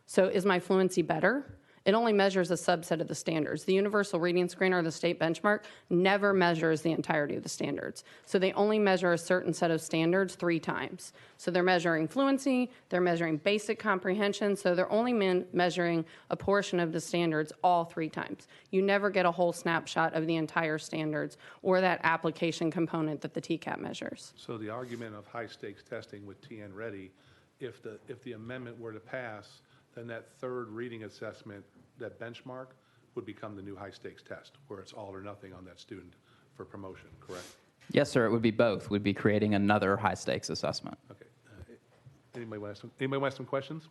So is my fluency better? It only measures a subset of the standards. The Universal Reading Screener or the state benchmark never measures the entirety of the standards. So they only measure a certain set of standards 3 times. So they're measuring fluency, they're measuring basic comprehension, so they're only measuring a portion of the standards all 3 times. You never get a whole snapshot of the entire standards or that application component that the TCAP measures. So the argument of high-stakes testing with TN Ready, if the amendment were to pass, then that third reading assessment, that benchmark, would become the new high-stakes test, where it's all or nothing on that student for promotion, correct? Yes, sir, it would be both. We'd be creating another high-stakes assessment. Okay. Anybody want to ask some questions?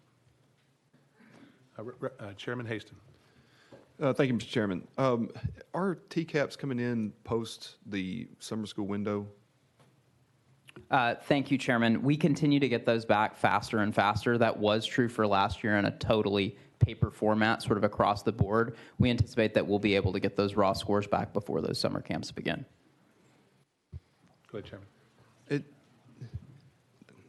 Chairman Haston. Thank you, Mr. Chairman. Are TCAPs coming in post the summer school window? Thank you, Chairman. We continue to get those back faster and faster. That was true for last year in a totally paper format, sort of across the board. We anticipate that we'll be able to get those raw scores back before those summer camps begin. Go ahead, Chairman.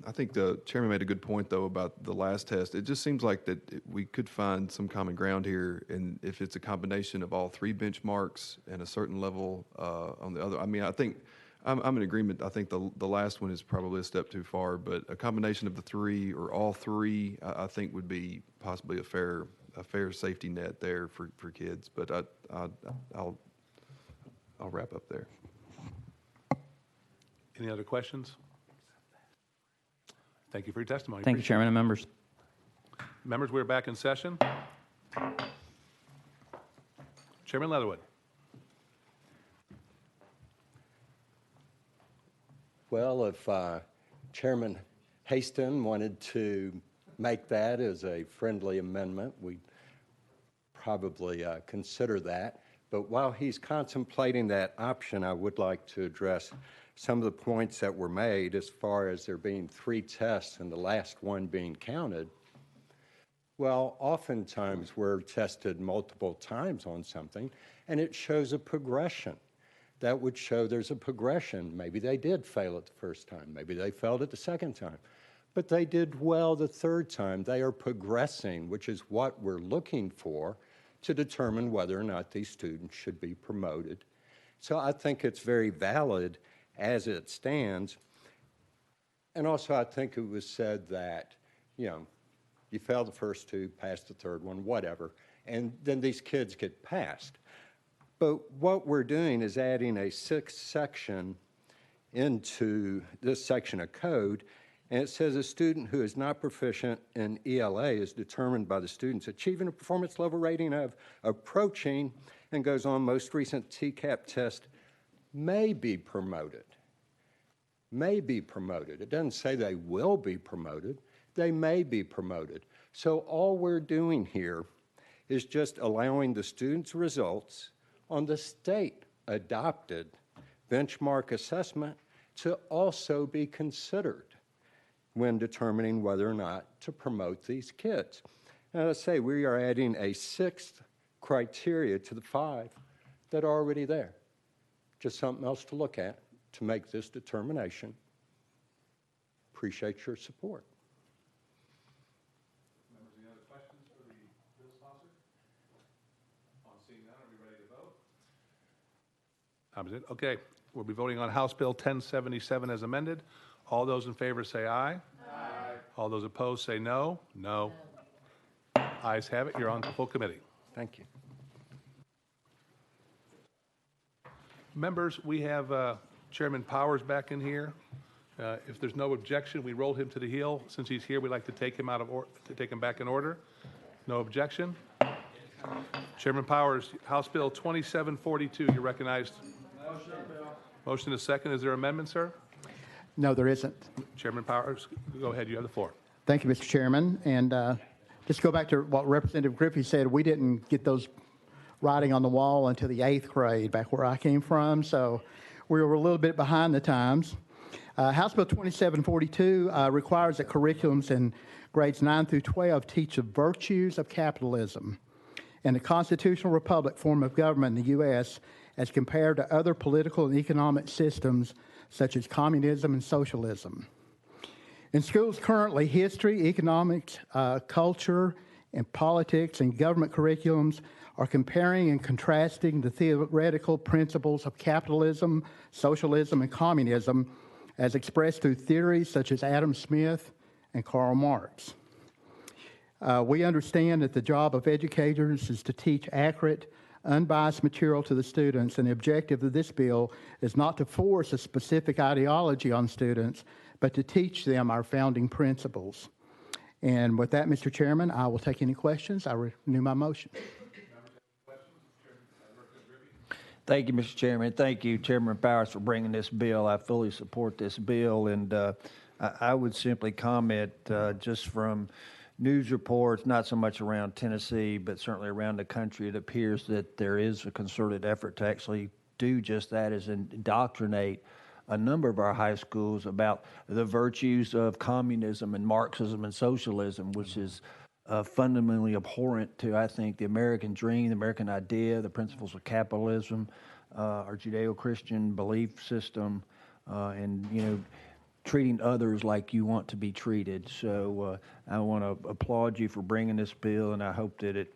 I think the chairman made a good point, though, about the last test. It just seems like that we could find some common ground here, and if it's a combination of all 3 benchmarks and a certain level on the other. I mean, I think I'm in agreement. I think the last one is probably a step too far, but a combination of the 3 or all 3, I think would be possibly a fair safety net there for kids. But I'll wrap up there. Any other questions? Thank you for your testimony. Thank you, Chairman and members. Members, we're back in session. Chairman Leatherwood. Well, if Chairman Haston wanted to make that as a friendly amendment, we'd probably consider that. But while he's contemplating that option, I would like to address some of the points that were made as far as there being 3 tests and the last one being counted. Well, oftentimes we're tested multiple times on something, and it shows a progression. That would show there's a progression. Maybe they did fail it the first time. Maybe they failed it the second time. But they did well the third time. They are progressing, which is what we're looking for to determine whether or not these students should be promoted. So I think it's very valid as it stands. And also I think it was said that, you failed the first 2, passed the third one, whatever, and then these kids get passed. But what we're doing is adding a 6th section into this section of code, and it says a student who is not proficient in ELA is determined by the students achieving a performance level rating of approaching, and goes on, most recent TCAP test may be promoted. May be promoted. It doesn't say they will be promoted. They may be promoted. So all we're doing here is just allowing the students' results on the state-adopted benchmark assessment to also be considered when determining whether or not to promote these kids. And let's say we are adding a sixth criteria to the 5 that are already there. Just something else to look at to make this determination. Appreciate your support. Members, any other questions for the bill sponsor? On seeing none, are we ready to vote? Okay, we'll be voting on House Bill 1077 as amended. All those in favor say aye. Aye. All those opposed say no. No. Ayes have it. You're on the full committee. Thank you. Members, we have Chairman Powers back in here. If there's no objection, we roll him to the heel. Since he's here, we'd like to take him back in order. No objection. Chairman Powers, House Bill 2742, you're recognized. Motion is second. Is there amendment, sir? No, there isn't. Chairman Powers, go ahead. You have the floor. Thank you, Mr. Chairman. And just go back to what Representative Griffey said. We didn't get those writing on the wall until the 8th grade, back where I came from. So we were a little bit behind the times. House Bill 2742 requires that curriculums in grades 9 through 12 teach the virtues of capitalism and the constitutional republic form of government in the U.S. as compared to other political and economic systems such as communism and socialism. In schools currently, history, economics, culture, and politics and government curriculums are comparing and contrasting the theoretical principles of capitalism, socialism, and communism as expressed through theories such as Adam Smith and Karl Marx. We understand that the job of educators is to teach accurate, unbiased material to the students, and the objective of this bill is not to force a specific ideology on students, but to teach them our founding principles. And with that, Mr. Chairman, I will take any questions. I renew my motion. Thank you, Mr. Chairman. Thank you, Chairman Powers, for bringing this bill. I fully support this bill, and I would simply comment just from news reports, not so much around Tennessee, but certainly around the country, it appears that there is a concerted effort to actually do just that, is indoctrinate a number of our high schools about the virtues of communism and Marxism and socialism, which is fundamentally abhorrent to, I think, the American dream, the American idea, the principles of capitalism, our Judeo-Christian belief system, and, treating others like you want to be treated. So I want to applaud you for bringing this bill, and I hope that it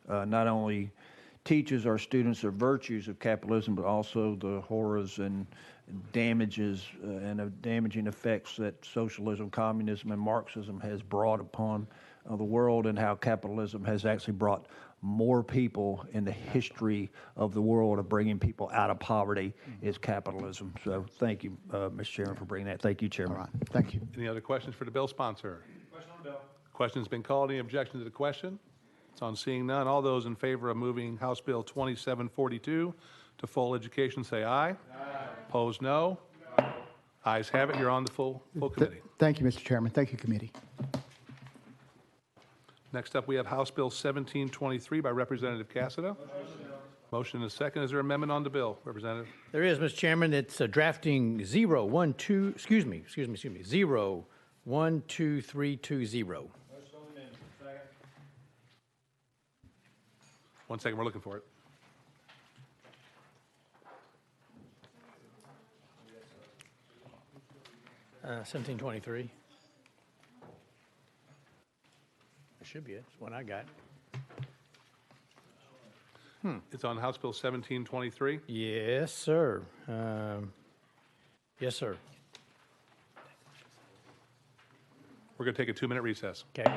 not only teaches our students the virtues of capitalism, but also the horrors and damages and damaging effects that socialism, communism, and Marxism has brought upon the world, and how capitalism has actually brought more people in the history of the world of bringing people out of poverty is capitalism. So thank you, Mr. Chairman, for bringing that. Thank you, Chairman. All right. Thank you. Any other questions for the bill sponsor? Question on the bill. Question's been called. Any objection to the question? It's on seeing none. All those in favor of moving House Bill 2742 to full education say aye. Aye. Opposed, no. Ayes have it. You're on the full committee. Thank you, Mr. Chairman. Thank you, committee. Next up, we have House Bill 1723 by Representative Cassida. Motion is second. Is there amendment on the bill, Representative? There is, Mr. Chairman. It's drafting 0123220. 1 second, we're looking for it. Uh, 1723. That should be it. It's what I got. It's on House Bill 1723. Yes, sir. Yes, sir. We're going to take a 2-minute recess. Okay.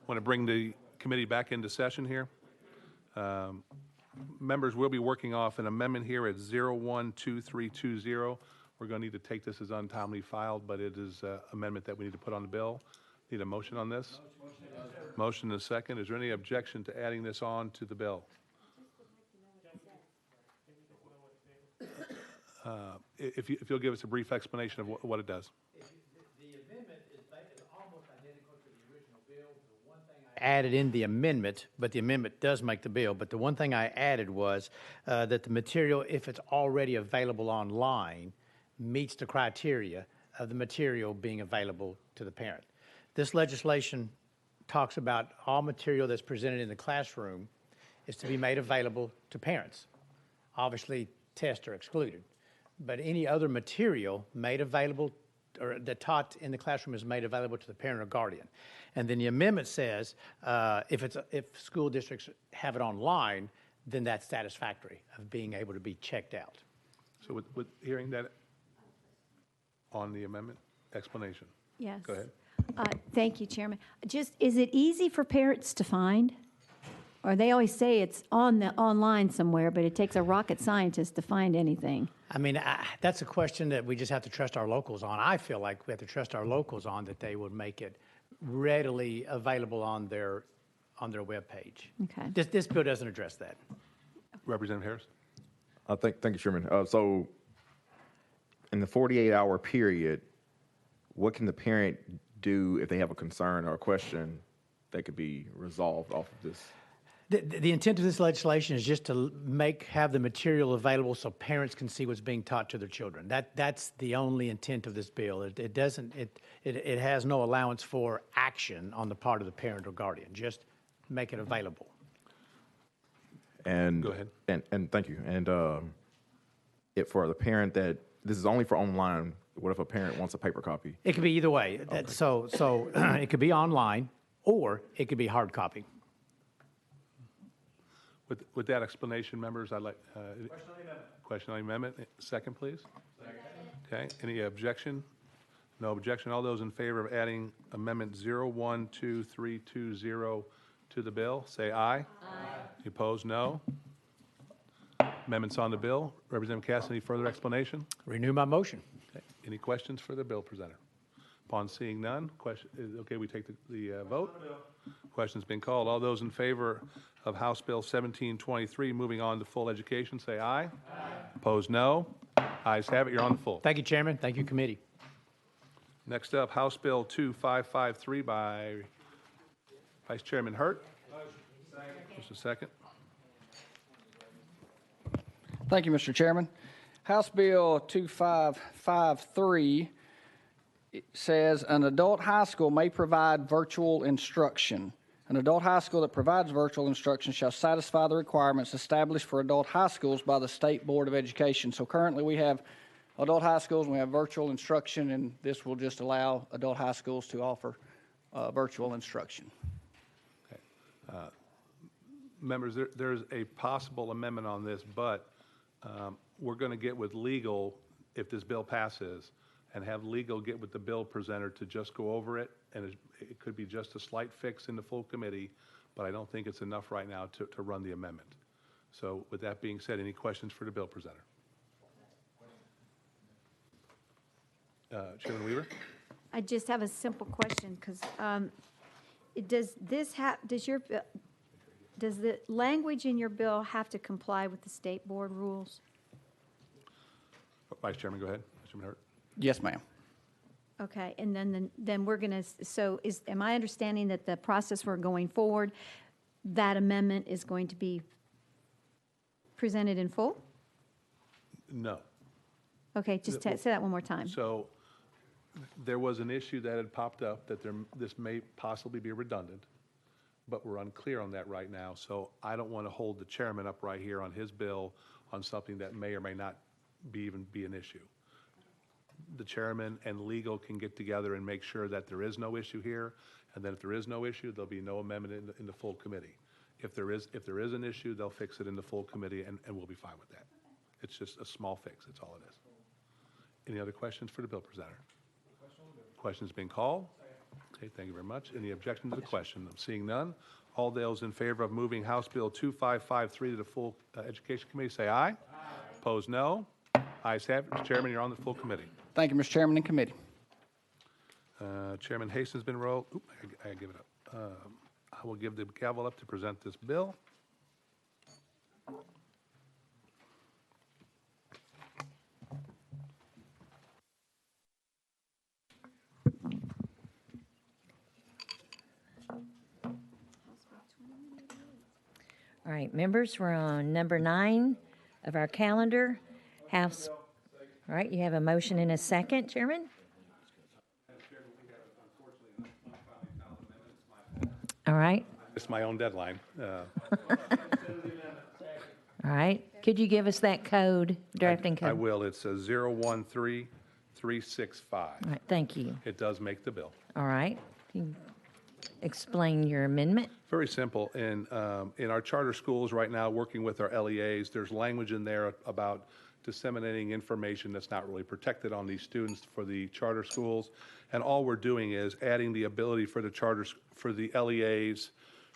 Want to bring the committee back into session here. Members will be working off an amendment here at 012320. We're going to need to take this as untimely filed, but it is an amendment that we need to put on the bill. Need a motion on this? Motion and a second. Is there any objection to adding this on to the bill? If you'll give us a brief explanation of what it does. The amendment is almost identical to the original bill. The one thing I added in the amendment, but the amendment does make the bill, but the one thing I added was that the material, if it's already available online, meets the criteria of the material being available to the parent. This legislation talks about all material that's presented in the classroom is to be made available to parents. Obviously, tests are excluded, but any other material made available or that taught in the classroom is made available to the parent or guardian. And then the amendment says if school districts have it online, then that's satisfactory of being able to be checked out. So with hearing that on the amendment explanation. Yes. Go ahead. Thank you, Chairman. Is it easy for parents to find? Or they always say it's online somewhere, but it takes a rocket scientist to find anything. I mean, that's a question that we just have to trust our locals on. I feel like we have to trust our locals on that they would make it readily available on their webpage. Okay. This bill doesn't address that. Representative Harris. Thank you, Chairman. So in the 48-hour period, what can the parent do if they have a concern or a question that could be resolved off of this? The intent of this legislation is just to have the material available so parents can see what's being taught to their children. That's the only intent of this bill. It has no allowance for action on the part of the parent or guardian. Just make it available. And go ahead. And thank you. And for the parent that this is only for online, what if a parent wants a paper copy? It could be either way. Okay. So it could be online or it could be hard copy. With that explanation, members, I'd like question on the amendment. Second, please. Second. Okay. Any objection? No objection. All those in favor of adding amendment 012320 to the bill, say aye. Aye. Opposed, no. Amendments on the bill. Representative Cass, any further explanation? Renew my motion. Okay. Any questions for the bill presenter? Upon seeing none, okay, we take the vote. Question's been called. All those in favor of House Bill 1723, moving on to full education, say aye. Aye. Opposed, no. Ayes have it. You're on the full. Thank you, Chairman. Thank you, committee. Next up, House Bill 2553 by Vice Chairman Hurt. Just a second. Thank you, Mr. Chairman. House Bill 2553 says an adult high school may provide virtual instruction. An adult high school that provides virtual instruction shall satisfy the requirements established for adult high schools by the State Board of Education. So currently we have adult high schools and we have virtual instruction, and this will just allow adult high schools to offer virtual instruction. Okay. Members, there's a possible amendment on this, but we're going to get with legal if this bill passes and have legal get with the bill presenter to just go over it, and it could be just a slight fix in the full committee, but I don't think it's enough right now to run the amendment. So with that being said, any questions for the bill presenter? Chairman Weaver? I just have a simple question, because does the language in your bill have to comply with the state board rules? Vice Chairman, go ahead. Vice Chairman Hurt. Yes, ma'am. Okay, and then we're going to, am I understanding that the process we're going forward, that amendment is going to be presented in full? No. Okay, just say that one more time. So there was an issue that had popped up that this may possibly be redundant, but we're unclear on that right now. So I don't want to hold the chairman up right here on his bill on something that may or may not even be an issue. The chairman and legal can get together and make sure that there is no issue here, and then if there is no issue, there'll be no amendment in the full committee. If there is an issue, they'll fix it in the full committee, and we'll be fine with that. It's just a small fix. That's all it is. Any other questions for the bill presenter? Questions being called? Okay, thank you very much. Any objection to the question? Seeing none, all those in favor of moving House Bill 2553 to the full Education Committee, say aye. Aye. Opposed, no. Ayes have it. Mr. Chairman, you're on the full committee. Thank you, Mr. Chairman and committee. Chairman Hastings has been rolled. Oop, I give it up. I will give the gavel up to present this bill. All right, members, we're on number 9 of our calendar. House. All right, you have a motion and a second, Chairman? All right. It's my own deadline. All right. Could you give us that code, drafting code? I will. It's 013365. All right, thank you. It does make the bill. All right. Can you explain your amendment? Very simple. In our charter schools right now, working with our LEAs, there's language in there about disseminating information that's not really protected on these students for the charter schools. And all we're doing is adding the ability for the LEAs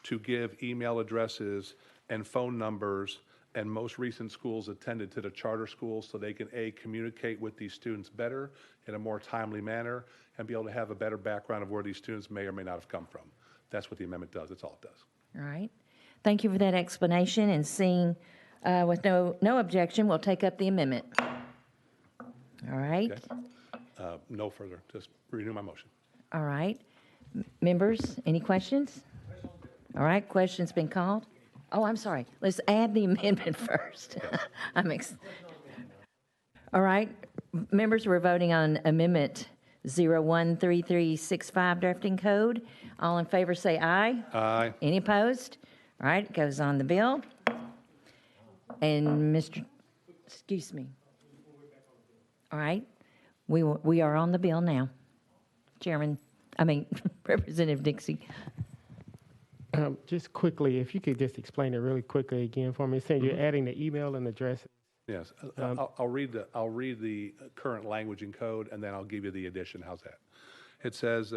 to give email addresses and phone numbers and most recent schools attended to the charter schools so they can, A, communicate with these students better in a more timely manner and be able to have a better background of where these students may or may not have come from. That's what the amendment does. That's all it does. All right. Thank you for that explanation, and seeing with no objection, we'll take up the amendment. All right. Okay. No further. Just renew my motion. All right. Members, any questions? All right, question's been called. Oh, I'm sorry. Let's add the amendment first. All right. Members, we're voting on amendment 013365 drafting code. All in favor say aye. Aye. Any opposed? All right, it goes on the bill. And excuse me. All right, we are on the bill now. Representative Dixie. Just quickly, if you could just explain it really quickly again for me. Saying you're adding the email and address. Yes, I'll read the current language in code, and then I'll give you the addition. How's that? It says,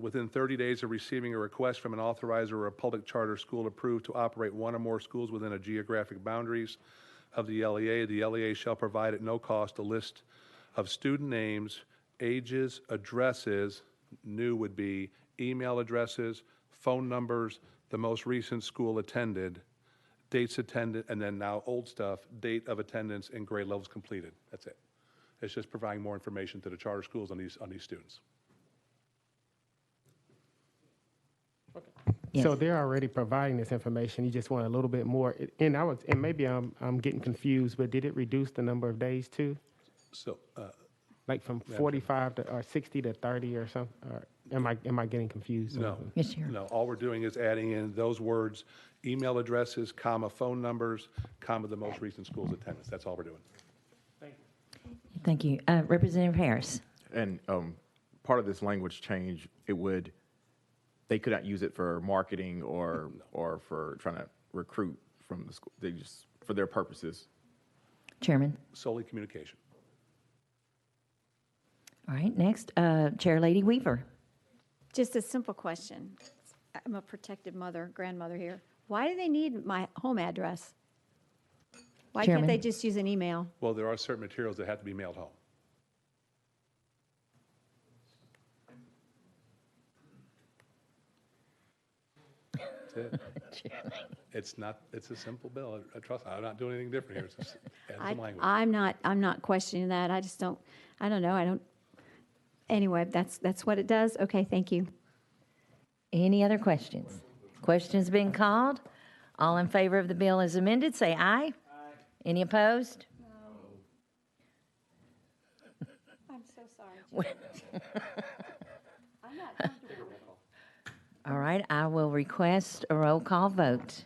within 30 days of receiving a request from an authorizer or a public charter school approved to operate one or more schools within a geographic boundaries of the LEA shall provide at no cost a list of student names, ages, addresses, new would be email addresses, phone numbers, the most recent school attended, dates attended, and then now old stuff, date of attendance and grade levels completed. That's it. It's just providing more information to the charter schools on these students. Yes. So they're already providing this information. You just want a little bit more. And maybe I'm getting confused, but did it reduce the number of days too? So, like from 45 or 60 to 30 or something? Or am I getting confused? No. Yes, sir. No. All we're doing is adding in those words, email addresses, comma, phone numbers, comma, the most recent school's attendance. That's all we're doing. Thank you. Representative Harris. And part of this language change, they could not use it for marketing or for trying to recruit from the school. They just, for their purposes. Chairman. Solely communication. All right, next, Chair Lady Weaver. Just a simple question. I'm a protected grandmother here. Why do they need my home address? Why Chairman. can't they just use an email? Well, there are certain materials that have to be mailed home. That's it. It's a simple bill. Trust me, I'm not doing anything different here. It's just add some language. I'm not questioning that. I don't know. Anyway, that's what it does. Okay, thank you. Any other questions? Questions been called? All in favor of the bill as amended, say aye. Aye. Any opposed? No. I'm so sorry. I'm not comfortable. All right, I will request a roll call vote.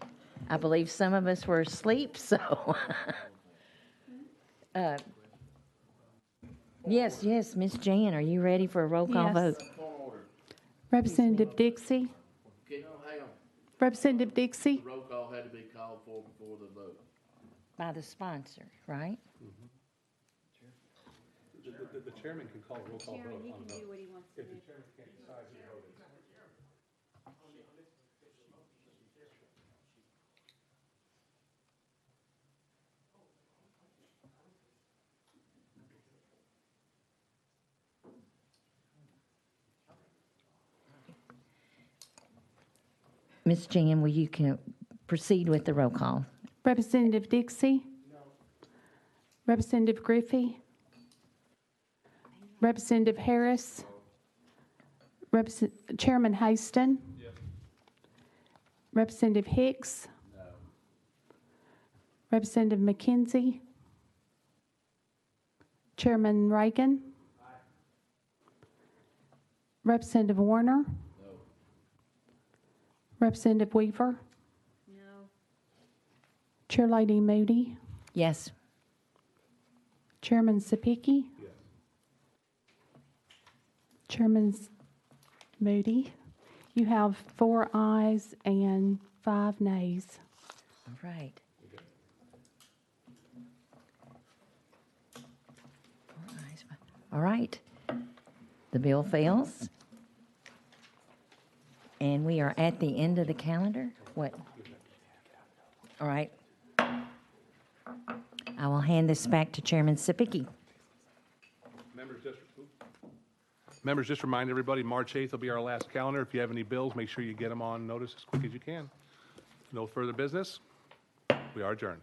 I believe some of us were asleep, so. Yes, Ms. Jan, are you ready for a roll call vote? Representative Dixie? Hang on. Representative Dixie? The roll call had to be called for before the vote. By the sponsor, right? The chairman can call a roll call vote. Chairman, he can do what he wants to do. If the chairman can't decide who voted. Ms. Jan, will you proceed with the roll call? Representative Dixie? Representative Griffey? Representative Harris? Chairman Haston? Representative Hicks? Representative McKenzie? Chairman Reagan? Representative Warner? Representative Weaver? No. Chairlady Moody? Yes. Chairman Sapicki? Chairman Moody? You have 4 ayes and 5 nays. All right. 4 ayes, 5. All right. The bill fails. And we are at the end of the calendar. What? All right. I will hand this back to Chairman Sapicki. Members, just remind everybody, March 8th will be our last calendar. If you have any bills, make sure you get them on notice as quick as you can. No further business. We are adjourned.